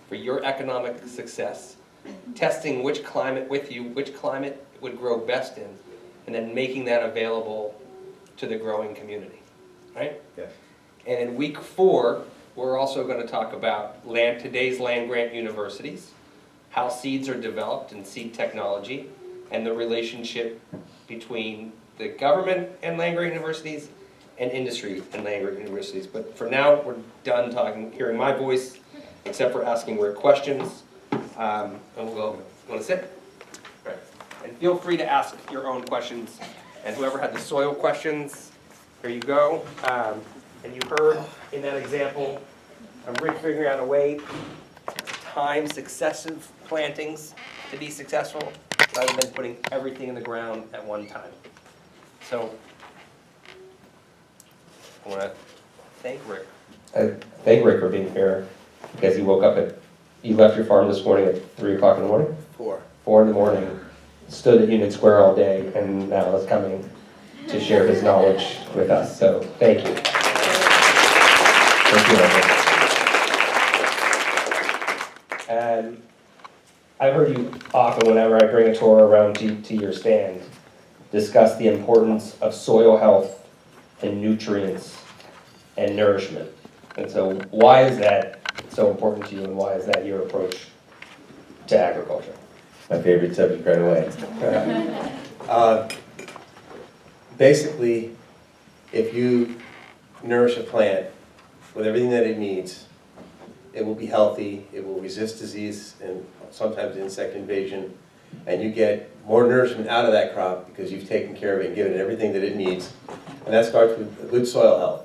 for your economic success, testing which climate would grow best in, and then making that available to the growing community, right? Yes. And in week 4, we're also going to talk about today's land-grant universities, how seeds are developed and seed technology, and the relationship between the government and land-grant universities and industry and land-grant universities. But for now, we're done hearing my voice, except for asking Rick questions. And we'll want to sit. Right. And feel free to ask your own questions. And whoever had the soil questions, here you go. And you heard in that example, Rick figuring out a way to time successive plantings to be successful, rather than putting everything in the ground at one time. So, I want to thank Rick. Thank Rick for being here, because you left your farm this morning at 3 o'clock in the morning? 4 in the morning, stood at Union Square all day, and now is coming to share his knowledge with us. So, thank you. Thank you, Rick. And I've heard you often, whenever I bring a tour around to your stand, discuss the importance of soil health and nutrients and nourishment. And so why is that so important to you, and why is that your approach to agriculture? My favorite subject right away. Basically, if you nourish a plant with everything that it needs, it will be healthy, it will resist disease and sometimes insect invasion, and you get more nourishment out of that crop because you've taken care of it and given it everything that it needs. And that starts with good soil health.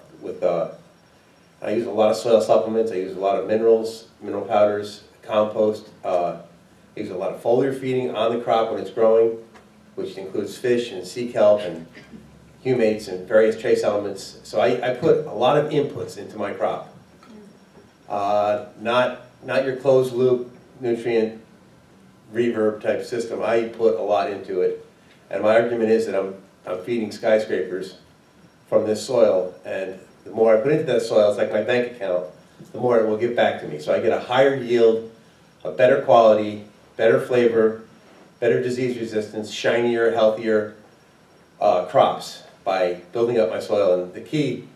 I use a lot of soil supplements, I use a lot of minerals, mineral powders, compost. I use a lot of foliar feeding on the crop when it's growing, which includes fish and sea kelp and humates and various trace elements. So I put a lot of inputs into my crop. Not your closed loop nutrient reverb type system. I put a lot into it, and my argument is that I'm feeding skyscrapers from this soil, and the more I put into that soil, it's like my bank account, the more it will give back to me. So I get a higher yield, a better quality, better flavor, better disease resistance, shinier, healthier crops by building up my soil. And the key,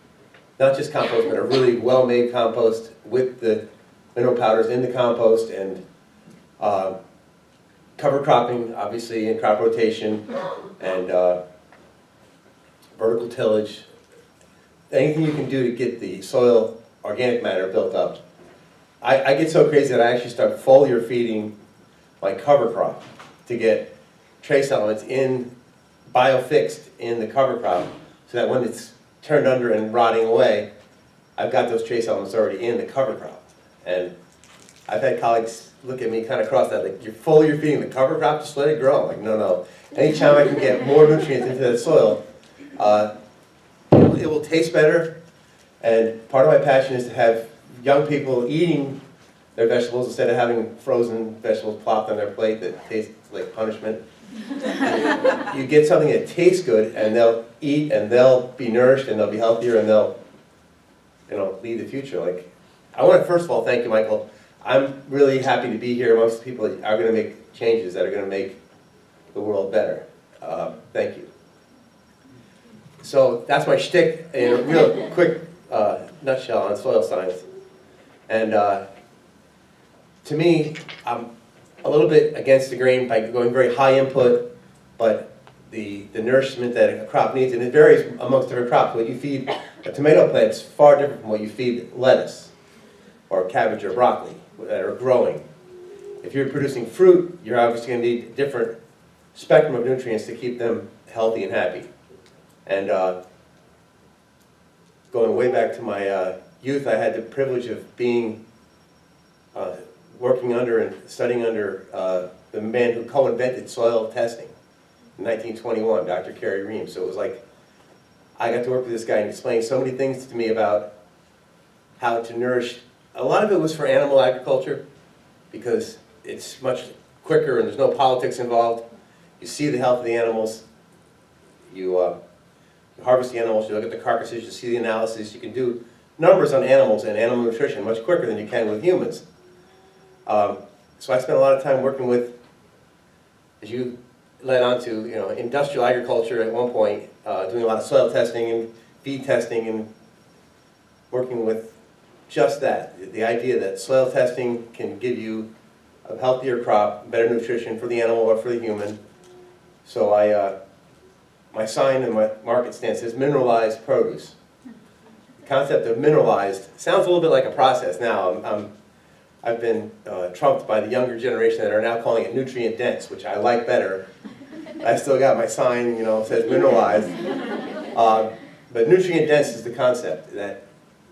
not just compost, but a really well-made compost with the mineral powders in the compost, and cover cropping, obviously, and crop rotation, and vertical tillage. Anything you can do to get the soil organic matter built up. I get so crazy that I actually start foliar feeding my cover crop to get trace elements biofixed in the cover crop, so that when it's turned under and rotting away, I've got those trace elements already in the cover crop. And I've had colleagues look at me kind of cross-eyed, like, you're full, you're feeding the cover crop, just let it grow. I'm like, no. Anytime I can get more nutrients into that soil, it will taste better. And part of my passion is to have young people eating their vegetables instead of having frozen vegetables plopped on their plate that taste like punishment. You get something that tastes good, and they'll eat, and they'll be nourished, and they'll be healthier, and they'll, lead the future. Like, I want to first of all thank you, Michael. I'm really happy to be here amongst the people that are going to make changes that are going to make the world better. Thank you. So that's my shtick in a real quick nutshell on soil science. And to me, I'm a little bit against the grain by going very high input, but the nourishment that a crop needs, and it varies amongst different crops. What you feed a tomato plant is far different from what you feed lettuce or cabbage or broccoli that are growing. If you're producing fruit, you're obviously going to need a different spectrum of nutrients to keep them healthy and happy. And going way back to my youth, I had the privilege of being working under and studying under the man who co-invented soil testing in 1921, Dr. Kerry Reams. So it was like, I got to work with this guy and explain so many things to me about how to nourish. A lot of it was for animal agriculture because it's much quicker and there's no politics involved. You see the health of the animals. You harvest the animals, you look at the carcasses, you see the analysis. You can do numbers on animals and animal nutrition much quicker than you can with humans. So I spent a lot of time working with, as you led on to, industrial agriculture at one point, doing a lot of soil testing and feed testing and working with just that. The idea that soil testing can give you a healthier crop, better nutrition for the animal or for the human. So my sign and my market stand says mineralized produce. The concept of mineralized sounds a little bit like a process now. I've been trumped by the younger generation that are now calling it nutrient dense, which I like better. I still got my sign, says mineralized. But nutrient dense is the concept that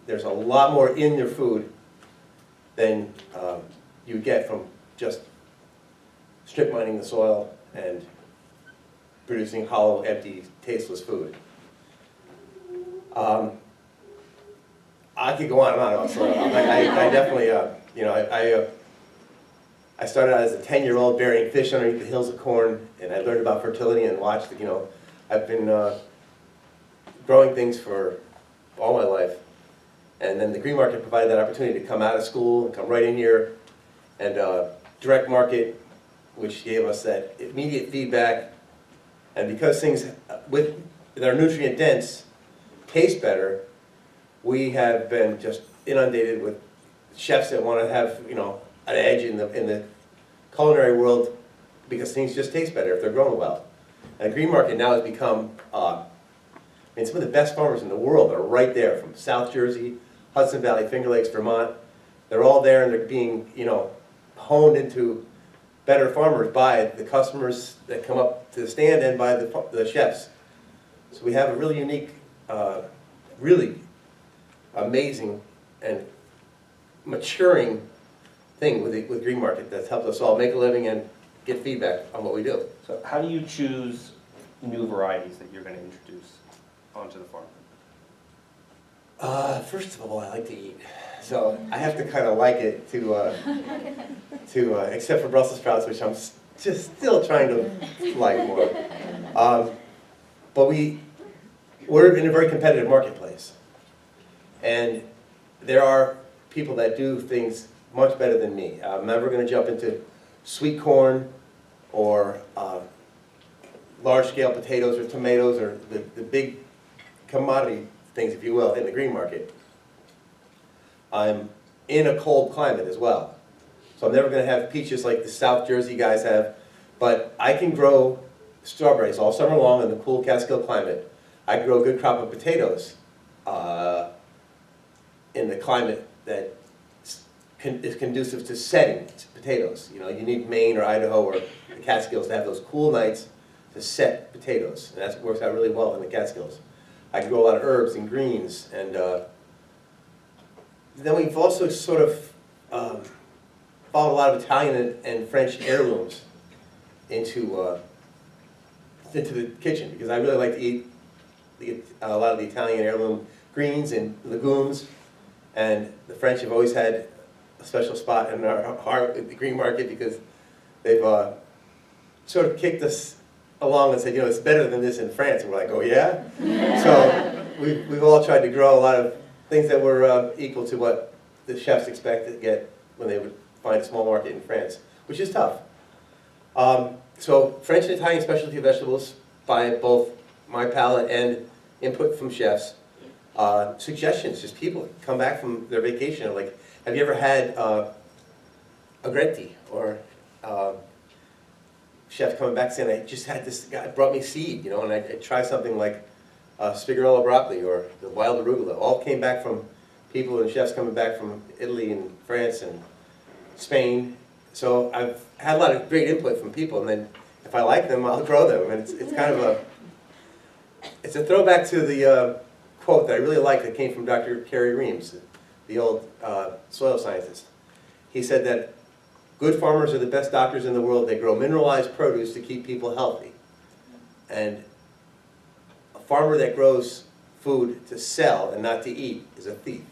there's a lot more in your food than you get from just strip mining the soil and producing hollow, empty, tasteless food. I could go on and on about soil. I definitely, I started out as a 10-year-old burying fish underneath the hills of corn, and I learned about fertility and watched, I've been growing things for all my life. And then the Greenmarket provided that opportunity to come out of school and come right in here, and direct market, which gave us that immediate feedback. And because things that are nutrient dense taste better, we have been just inundated with chefs that want to have an edge in the culinary world because things just taste better if they're grown well. And Greenmarket now has become, some of the best farmers in the world are right there, from South Jersey, Hudson Valley, Finger Lakes, Vermont. They're all there, and they're being honed into better farmers by the customers that come up to the stand and by the chefs. So we have a really unique, really amazing and maturing thing with Greenmarket that's helped us all make a living and get feedback on what we do. So how do you choose new varieties that you're going to introduce onto the farm? First of all, I like to eat. So I have to kind of like it to except for Brussels sprouts, which I'm just still trying to like more. But we're in a very competitive marketplace. And there are people that do things much better than me. I'm never going to jump into sweet corn or large-scale potatoes or tomatoes or the big commodity things, if you will, in the Greenmarket. I'm in a cold climate as well. So I'm never going to have peaches like the South Jersey guys have, but I can grow strawberries all summer long in the cool Catskill climate. I can grow a good crop of potatoes in the climate that is conducive to setting potatoes. You need Maine or Idaho or the Catskills to have those cool nights to set potatoes, and that works out really well in the Catskills. I can grow a lot of herbs and greens, and then we've also sort of followed a lot of Italian and French heirlooms into the kitchen, because I really like to eat a lot of the Italian heirloom greens and legumes, and the French have always had a special spot in our heart at the Greenmarket, because they've sort of kicked us along and said, you know, it's better than this in France. And we're like, oh yeah? So we've all tried to grow a lot of things that were equal to what the chefs expect to get when they would find a small market in France, which is tough. So French and Italian specialty vegetables by both my palate and input from chefs. Suggestions, just people come back from their vacation, like, have you ever had agretti? Or chef coming back saying, I just had this guy brought me seed, you know, and I tried something like spigarella broccoli or the wild arugula. All came back from people and chefs coming back from Italy and France and Spain. So I've had a lot of great input from people, and then if I like them, I'll grow them. And it's kind of it's a throwback to the quote that I really like that came from Dr. Kerry Reams, the old soil scientist. He said that good farmers are the best doctors in the world. They grow mineralized produce to keep people healthy. And a farmer that grows food to sell and not to eat is a thief.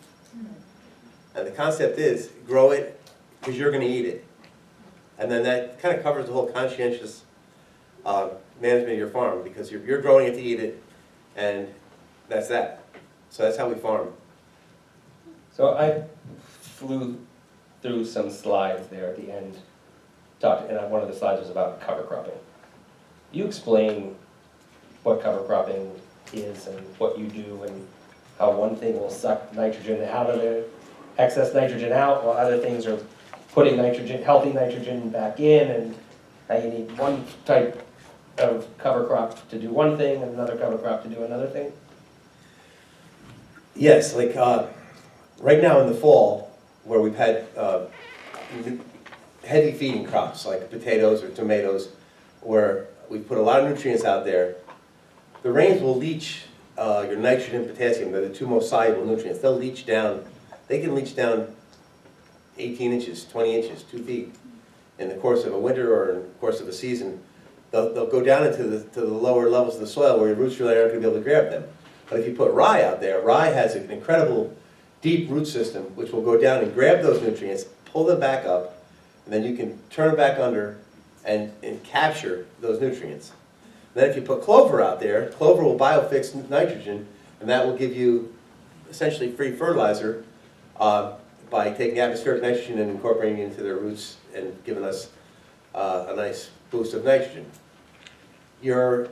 And the concept is, grow it because you're going to eat it. And then that kind of covers the whole conscientious management of your farm, because you're growing it to eat it, and that's that. So that's how we farm. So I flew through some slides there at the end, and one of the slides was about cover cropping. You explain what cover cropping is and what you do, and how one thing will suck nitrogen out of the excess nitrogen out, while other things are putting nitrogen, healthy nitrogen back in, and how you need one type of cover crop to do one thing and another cover crop to do another thing? Yes, like right now in the fall, where we've had heavy feeding crops like potatoes or tomatoes, where we put a lot of nutrients out there, the rains will leach your nitrogen and potassium. They're the two most soluble nutrients. They'll leach down, they can leach down 18 inches, 20 inches, 2 feet in the course of a winter or in the course of a season. They'll go down into the lower levels of the soil where your roots really aren't going to be able to grab them. But if you put rye out there, rye has an incredible deep root system which will go down and grab those nutrients, pull them back up, and then you can turn them back under and capture those nutrients. Then if you put clover out there, clover will biofix nitrogen, and that will give you essentially free fertilizer by taking atmospheric nitrogen and incorporating it into their roots and giving us a nice boost of nitrogen. Your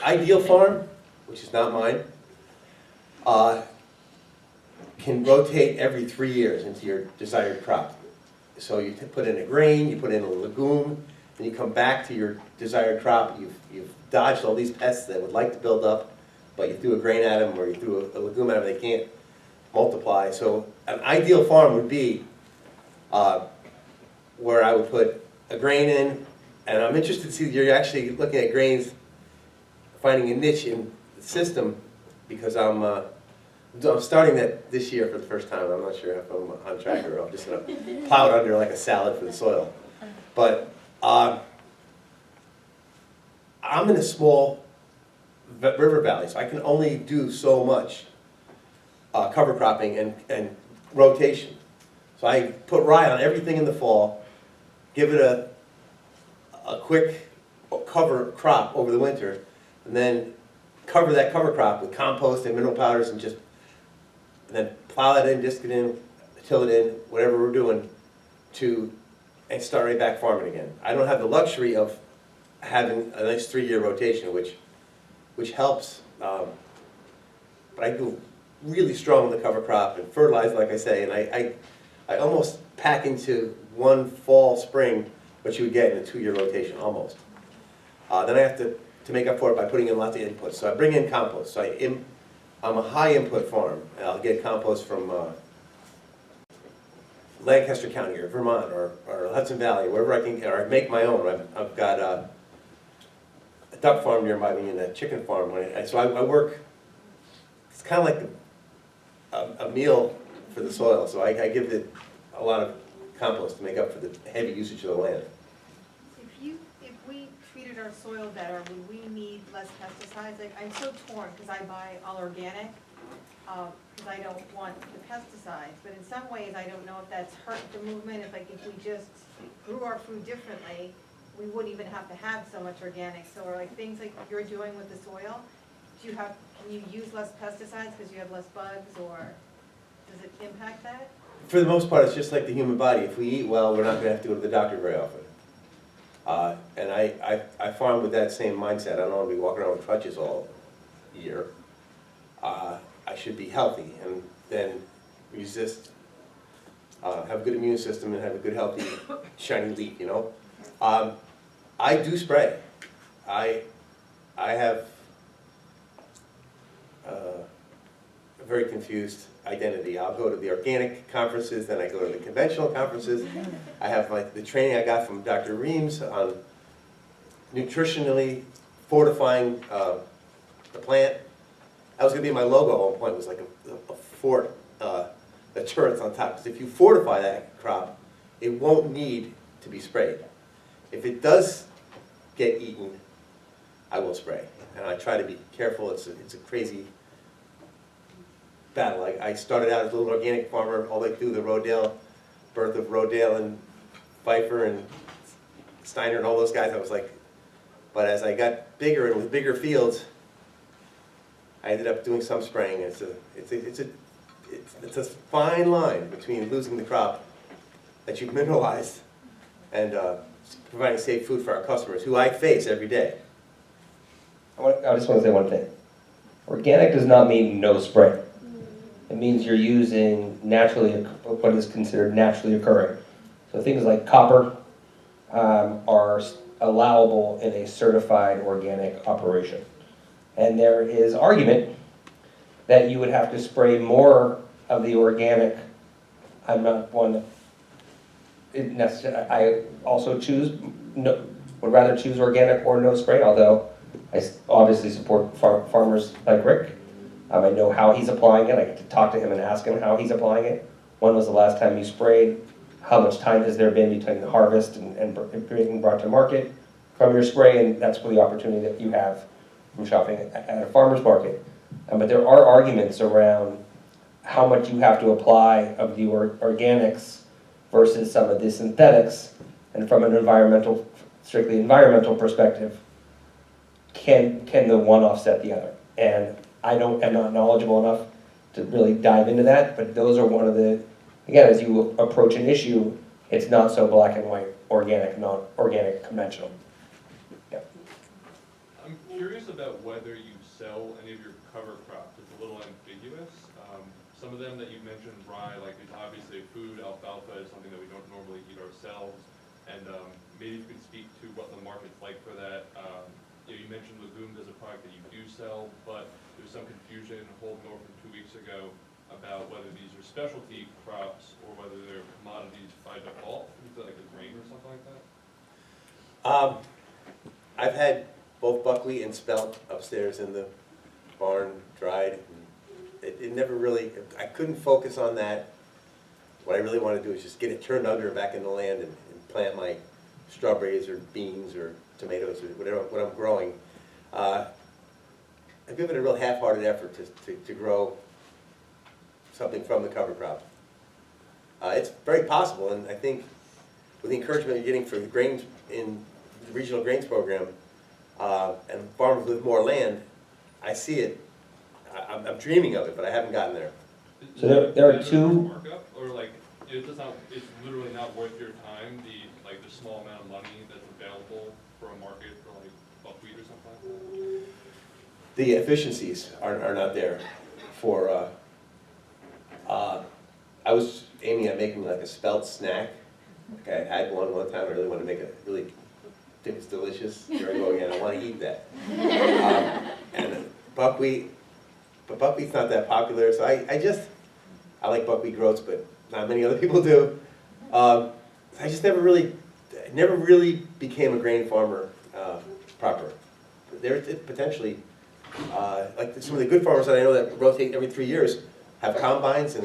ideal farm, which is not mine, can rotate every 3 years into your desired crop. So you put in a grain, you put in a legume, and you come back to your desired crop. You've dodged all these pests that would like to build up, but you threw a grain at them or you threw a legume at them, they can't multiply. So an ideal farm would be where I would put a grain in, and I'm interested to see that you're actually looking at grains, finding a niche in the system, because I'm starting that this year for the first time. I'm not sure if I'm on track or I'm just going to plow it under like a salad for the soil. But I'm in a small river valley, so I can only do so much cover cropping and rotation. So I put rye on everything in the fall, give it a quick cover crop over the winter, and then cover that cover crop with compost and mineral powders, and then plow it in, disc it in, till it in, whatever we're doing, and start right back farming again. I don't have the luxury of having a nice 3-year rotation, which helps, but I go really strong with the cover crop and fertilize, like I say, and I almost pack into one fall, spring, what you would get in a 2-year rotation, almost. Then I have to make up for it by putting in lots of inputs. So I bring in compost. So I'm a high input farm. I'll get compost from Lancaster County or Vermont or Hudson Valley, wherever I can get, or I make my own. I've got a duck farm nearby me and a chicken farm. So I work, it's kind of like a meal for the soil. So I give it a lot of compost to make up for the heavy usage of the land. If we treated our soil better, would we need less pesticides? Like, I'm so torn, because I buy all organic, because I don't want the pesticides, but in some ways, I don't know if that's hurt the movement, if we just grew our food differently, we wouldn't even have to have so much organic. So are like things like you're doing with the soil, can you use less pesticides because you have less bugs, or does it impact that? For the most part, it's just like the human body. If we eat well, we're not going to have to go to the doctor very often. And I farm with that same mindset. I don't want to be walking around with crutches all year. I should be healthy and then resist, have a good immune system and have a good, healthy, shiny leaf, you know. I do spray. I have a very confused identity. I'll go to the organic conferences, then I go to the conventional conferences. I have like the training I got from Dr. Reams on nutritionally fortifying the plant. That was going to be my logo at one point. It was like a fort, the turrets on top. Because if you fortify that crop, it won't need to be sprayed. If it does get eaten, I will spray. And I try to be careful. It's a crazy battle. I started out as a little organic farmer all the way through the Rodale, birth of Rodale and Pfeiffer and Steiner and all those guys. I was like, but as I got bigger and with bigger fields, I ended up doing some spraying. It's a fine line between losing the crop that you've mineralized and providing safe food for our customers, who I face every day. I just want to say one thing. Organic does not mean no spray. It means you're using what is considered naturally occurring. So things like copper are allowable in a certified organic operation. And there is argument that you would have to spray more of the organic. I'm not one necessarily. I also would rather choose organic or no spray, although I obviously support farmers like Rick. I know how he's applying it. I get to talk to him and ask him how he's applying it. When was the last time you sprayed? How much time has there been between the harvest and being brought to market from your spray? And that's where the opportunity that you have from shopping at a farmer's market. But there are arguments around how much you have to apply of the organics versus some of the synthetics. And from an strictly environmental perspective, can the one offset the other? And I am not knowledgeable enough to really dive into that, but those are one of the, again, as you approach an issue, it's not so black and white, organic, non-organic, conventional. Yeah. I'm curious about whether you sell any of your cover crops. It's a little ambiguous. Some of them that you mentioned, rye, like it's obviously food. Alfalfa is something that we don't normally eat ourselves. And maybe you could speak to what the market's like for that. You mentioned legumes as a product that you do sell, but there's some confusion in Hold North from 2 weeks ago about whether these are specialty crops or whether they're commodities by default, like a grain or something like that. I've had both buckwheat and spelt upstairs in the barn dried. It never really, I couldn't focus on that. What I really want to do is just get it turned under back in the land and plant my strawberries or beans or tomatoes or whatever what I'm growing. I've given it a real half-hearted effort to grow something from the cover crop. It's very possible, and I think with the encouragement you're getting for the grains in the regional grains program and farmers with more land, I see it. I'm dreaming of it, but I haven't gotten there. So there are two. Markup, or like it's literally not worth your time. The small amount of money that's available for a market for like buckwheat or something like that. The efficiencies are not there for. I was aiming at making like a spelt snack. Okay, I had one time. I really want to make it really. I think it's delicious. Here I go again. I want to eat that. And buckwheat. But buckwheat's not that popular, so I like buckwheat groats, but not many other people do. I just never really became a grain farmer proper. There potentially, like some of the good farmers that I know that rotate every 3 years have combines, and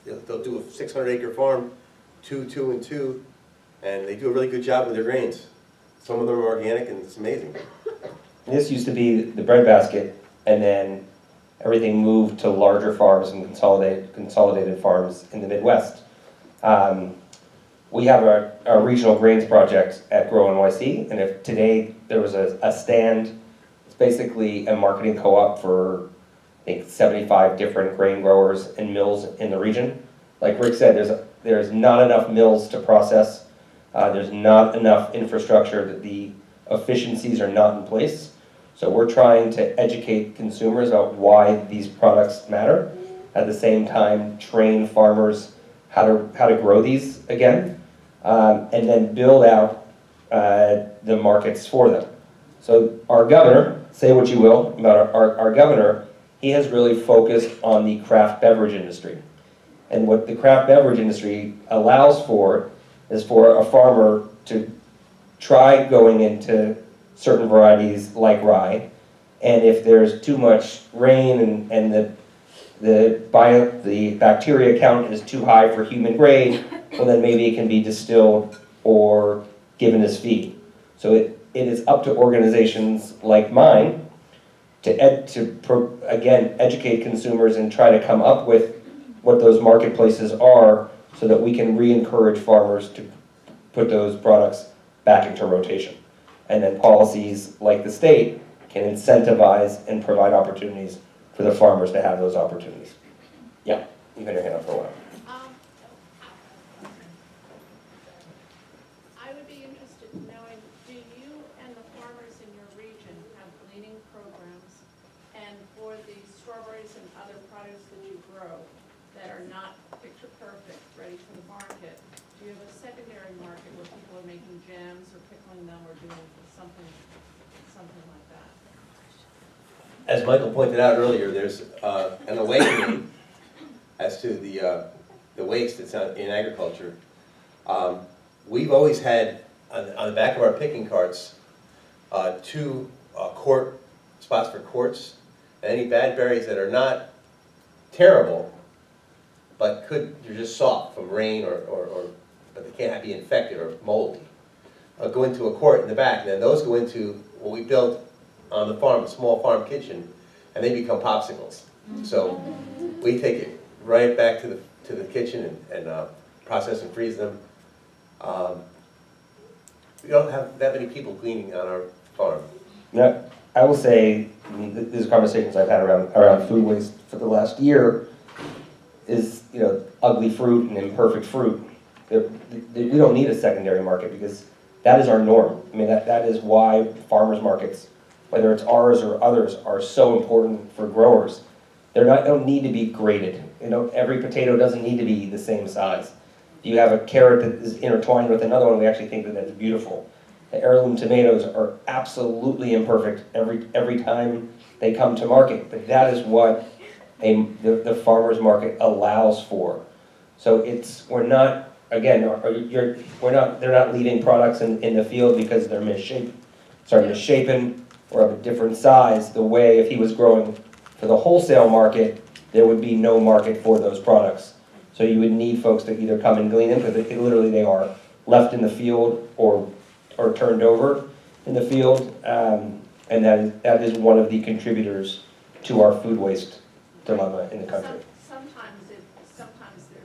they'll do a 600-acre farm 2, and 2, and they do a really good job with their grains. Some of them are organic, and it's amazing. This used to be the breadbasket, and then everything moved to larger farms and consolidated farms in the Midwest. We have a regional grains project at Grow NYC, and if today there was a stand, it's basically a marketing co-op for, I think, 75 different grain growers and mills in the region. Like Rick said, there's not enough mills to process. There's not enough infrastructure, that the efficiencies are not in place. So we're trying to educate consumers about why these products matter. At the same time, train farmers how to grow these again, and then build out the markets for them. So our governor, say what you will about our governor, he has really focused on the craft beverage industry. And what the craft beverage industry allows for is for a farmer to try going into certain varieties like rye, and if there's too much rain and the bacteria count is too high for human grade, well then maybe it can be distilled or given as feed. So it is up to organizations like mine to again educate consumers and try to come up with what those marketplaces are, so that we can re-encourage farmers to put those products back into rotation. And then policies like the state can incentivize and provide opportunities for the farmers to have those opportunities. Yeah, you've been your hand up for a while. I would be interested in knowing, do you and the farmers in your region have gleaning programs? And for the strawberries and other produce that you grow that are not picture perfect, ready for the market, do you have a secondary market where people are making jams or pickling them or doing something like that? As Michael pointed out earlier, there's an awakening as to the waste that's in agriculture. We've always had, on the back of our picking carts, 2 quart spots for quarts, and any bad berries that are not terrible, but they're just soft from rain but they can't be infected or moldy, go into a quart in the back, and then those go into what we built on the farm, a small farm kitchen, and they become popsicles. So we take it right back to the kitchen and process and freeze them. We don't have that many people gleaning on our farm. Yeah, I will say, these conversations I've had around food waste for the last year is, ugly fruit and imperfect fruit. We don't need a secondary market, because that is our norm. I mean, that is why farmers markets, whether it's ours or others, are so important for growers. They don't need to be graded. Every potato doesn't need to be the same size. If you have a carrot that is intertwined with another one, we actually think that that's beautiful. The heirloom tomatoes are absolutely imperfect every time they come to market, but that is what the farmers market allows for. So they're not leaving products in the field because they're misshapen or of a different size. The way, if he was growing for the wholesale market, there would be no market for those products. So you would need folks to either come and glean them, because literally they are left in the field or turned over in the field, and that is one of the contributors to our food waste dilemma in the country. Sometimes there's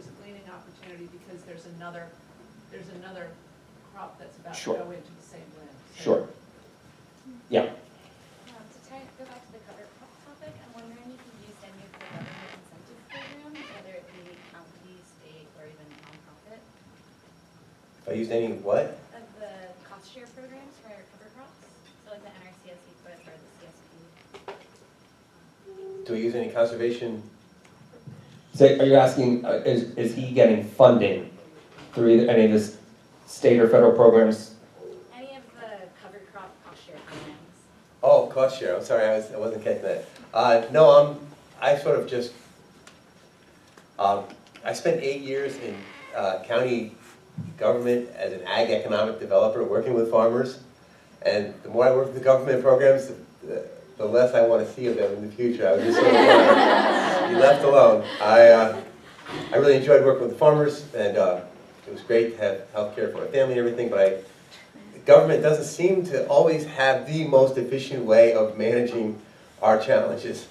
a gleaning opportunity because there's another crop that's about Sure. to go into the same land. Sure. Yeah. To go back to the cover crop topic, I'm wondering if you used any of the government incentive programs, whether it be county, state, or even nonprofit. If I used any what? Of the cost share programs for cover crops, so like the NRCS EQUIP or the CSP. Do we use any conservation? So are you asking, is he getting funding through either any of his state or federal programs? Any of the cover crop cost share programs. Oh, cost share. I'm sorry, I wasn't catching that. No, I sort of just. I spent 8 years in county government as an ag economic developer, working with farmers, and the more I work with the government programs, the less I want to see of them in the future. I would just sort of want to be left alone. I really enjoyed working with the farmers, and It was great to have health care for my family and everything, but the government doesn't seem to always have the most efficient way of managing our challenges.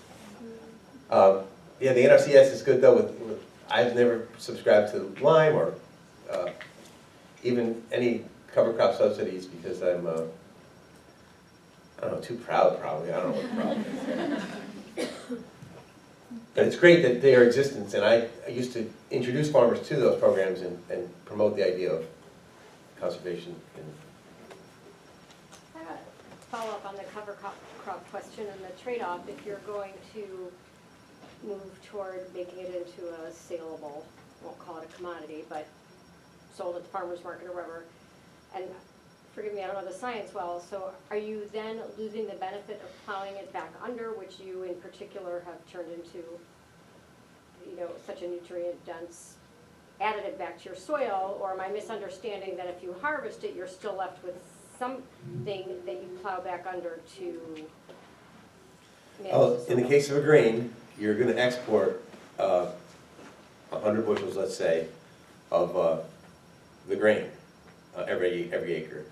Yeah, the NRCS is good though. I've never subscribed to Lime or even any cover crop subsidies because I'm, I don't know, too proud probably. I don't know what the problem is. But it's great that they are in existence, and I used to introduce farmers to those programs and promote the idea of conservation. Follow up on the cover crop question and the trade-off. If you're going to move toward making it into a saleable, won't call it a commodity, but sold at the farmer's market or wherever, and forgive me, I don't know the science well, so are you then losing the benefit of plowing it back under, which you in particular have turned into, you know, such a nutrient-dense additive back to your soil, or am I misunderstanding that if you harvest it, you're still left with something that you plow back under to manage Oh, the in the soil? case of a grain, you're going to export 100 bushels, let's say, of the grain every acre.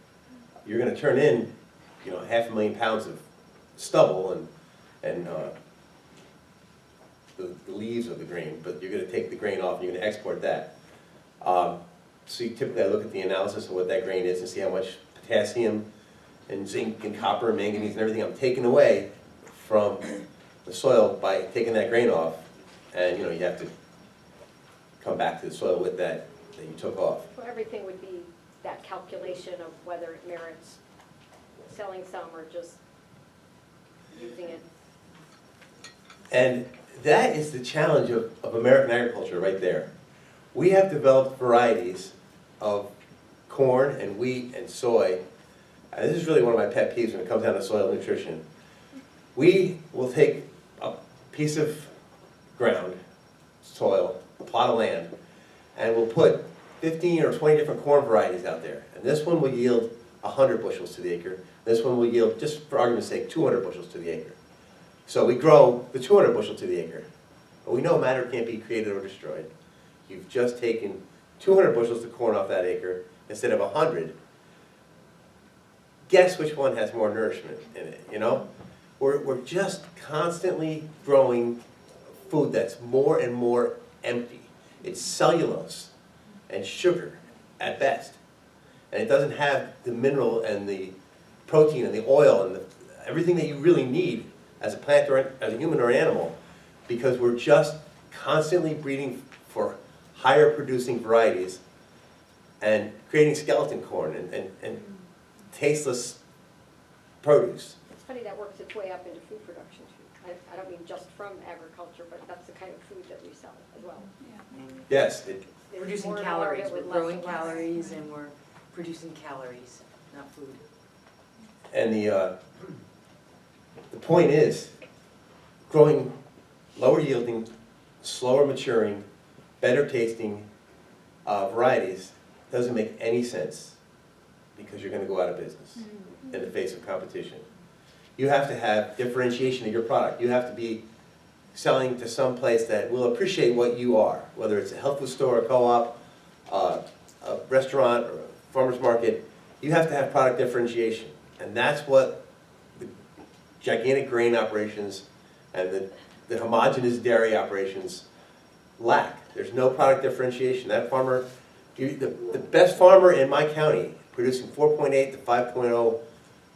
You're going to turn in, you know, 500,000 pounds of stubble and the leaves of the grain, but you're going to take the grain off and you're going to export that. So typically I look at the analysis of what that grain is and see how much potassium and zinc and copper and manganese and everything I'm taking away from the soil by taking that grain off. And you know, you have to come back to the soil with that you took off. So everything would be that calculation of whether it merits selling some or just using it. And that is the challenge of American agriculture right there. We have developed varieties of corn and wheat and soy. And this is really one of my pet peeves when it comes down to soil nutrition. We will take a piece of ground, soil, a plot of land, and we'll put 15 or 20 different corn varieties out there. And this one will yield 100 bushels to the acre. This one will yield, just for argument's sake, 200 bushels to the acre. So we grow the 200 bushel to the acre. But we know matter can't be created or destroyed. You've just taken 200 bushels of corn off that acre instead of 100. Guess which one has more nourishment in it, you know? We're just constantly growing food that's more and more empty. It's cellulose and sugar at best. And it doesn't have the mineral and the protein and the oil and everything that you really need as a plant or as a human or animal, because we're just constantly breeding for higher producing varieties and creating skeleton corn and tasteless produce. It's funny that works its way up into food production too. I don't mean just from agriculture, but that's the kind of food that we sell as well. Yes. There's Producing more and more of calories, it we're with growing less and less. calories and we're producing calories, not food. And the point is, growing lower yielding, slower maturing, better tasting varieties doesn't make any sense because you're going to go out of business in the face of competition. You have to have differentiation of your product. You have to be selling to some place that will appreciate what you are, whether it's a health food store, a co-op, a restaurant, or a farmer's market. You have to have product differentiation. And that's what the gigantic grain operations and the homogeneous dairy operations lack. There's no product differentiation. That farmer, the best farmer in my county, producing 4.8 to 5.0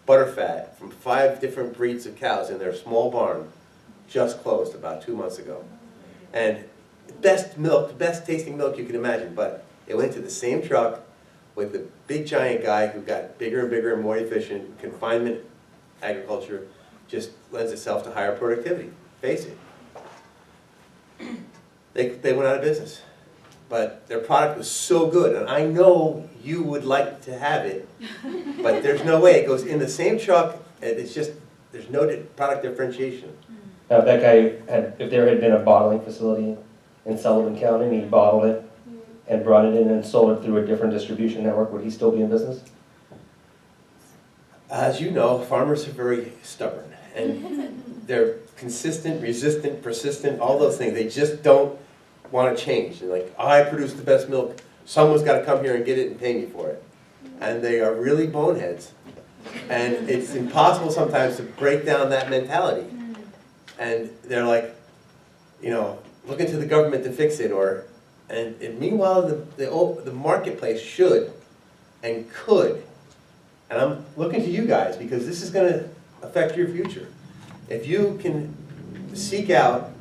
butterfat from 5 different breeds of cows in their small barn, just closed about 2 months ago. And the best milk, the best tasting milk you can imagine, but it went to the same truck with the big giant guy who got bigger and bigger and more efficient. Confinement agriculture just lends itself to higher productivity. Face it. They went out of business. But their product was so good, and I know you would like to have it, but there's no way. It goes in the same truck, and it's just, there's no product differentiation. Now, if that guy had, if there had been a bottling facility in Sullivan County, and he bottled it and brought it in and sold it through a different distribution network, would he still be in business? As you know, farmers are very stubborn, and they're consistent, resistant, persistent, all those things. They just don't want to change. They're like, I produce the best milk someone's got to come here and get it and pay me for it. And they are really boneheads. And it's impossible sometimes to break down that mentality. And they're like, you know, looking to the government to fix it, and meanwhile the marketplace should and could. And I'm looking to you guys because this is going to affect your future. If you can seek out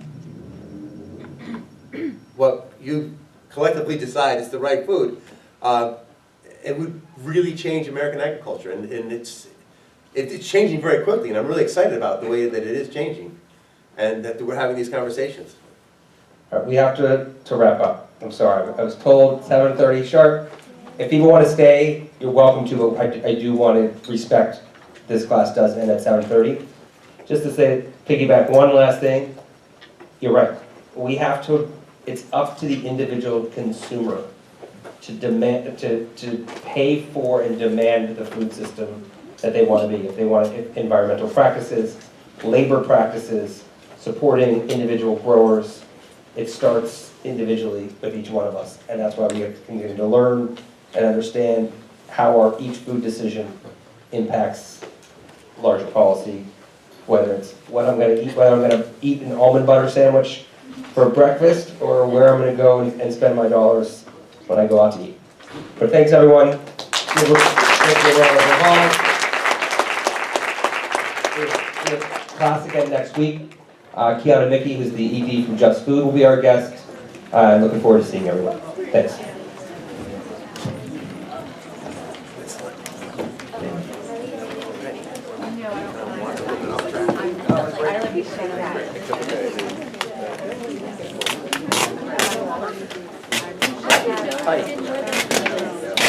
what you collectively decide is the right food, it would really change American agriculture. And it's changing very quickly, and I'm really excited about the way that it is changing, and that we're having these conversations. All right, we have to wrap up. I'm sorry, I was told 7:30 sharp. If people want to stay, you're welcome to, but I do want to respect this class does end at 7:30. Just to say, piggyback one last thing, you're right. We have to, it's up to the individual consumer to demand, to pay for and demand the food system that they want to be. If they want environmental practices, labor practices, supporting individual growers, it starts individually with each one of us. And that's why we have to continue to learn and understand how each food decision impacts larger policy, whether it's what I'm going to eat, whether I'm going to eat an almond butter sandwich for breakfast, or where I'm going to go and spend my dollars when I go out to eat. But thanks, everyone. Thank you, we have class again next week. Kiana Mickey, who's the ED from Just Food, will be our guest. I'm looking forward to seeing everyone. Thanks. Hi.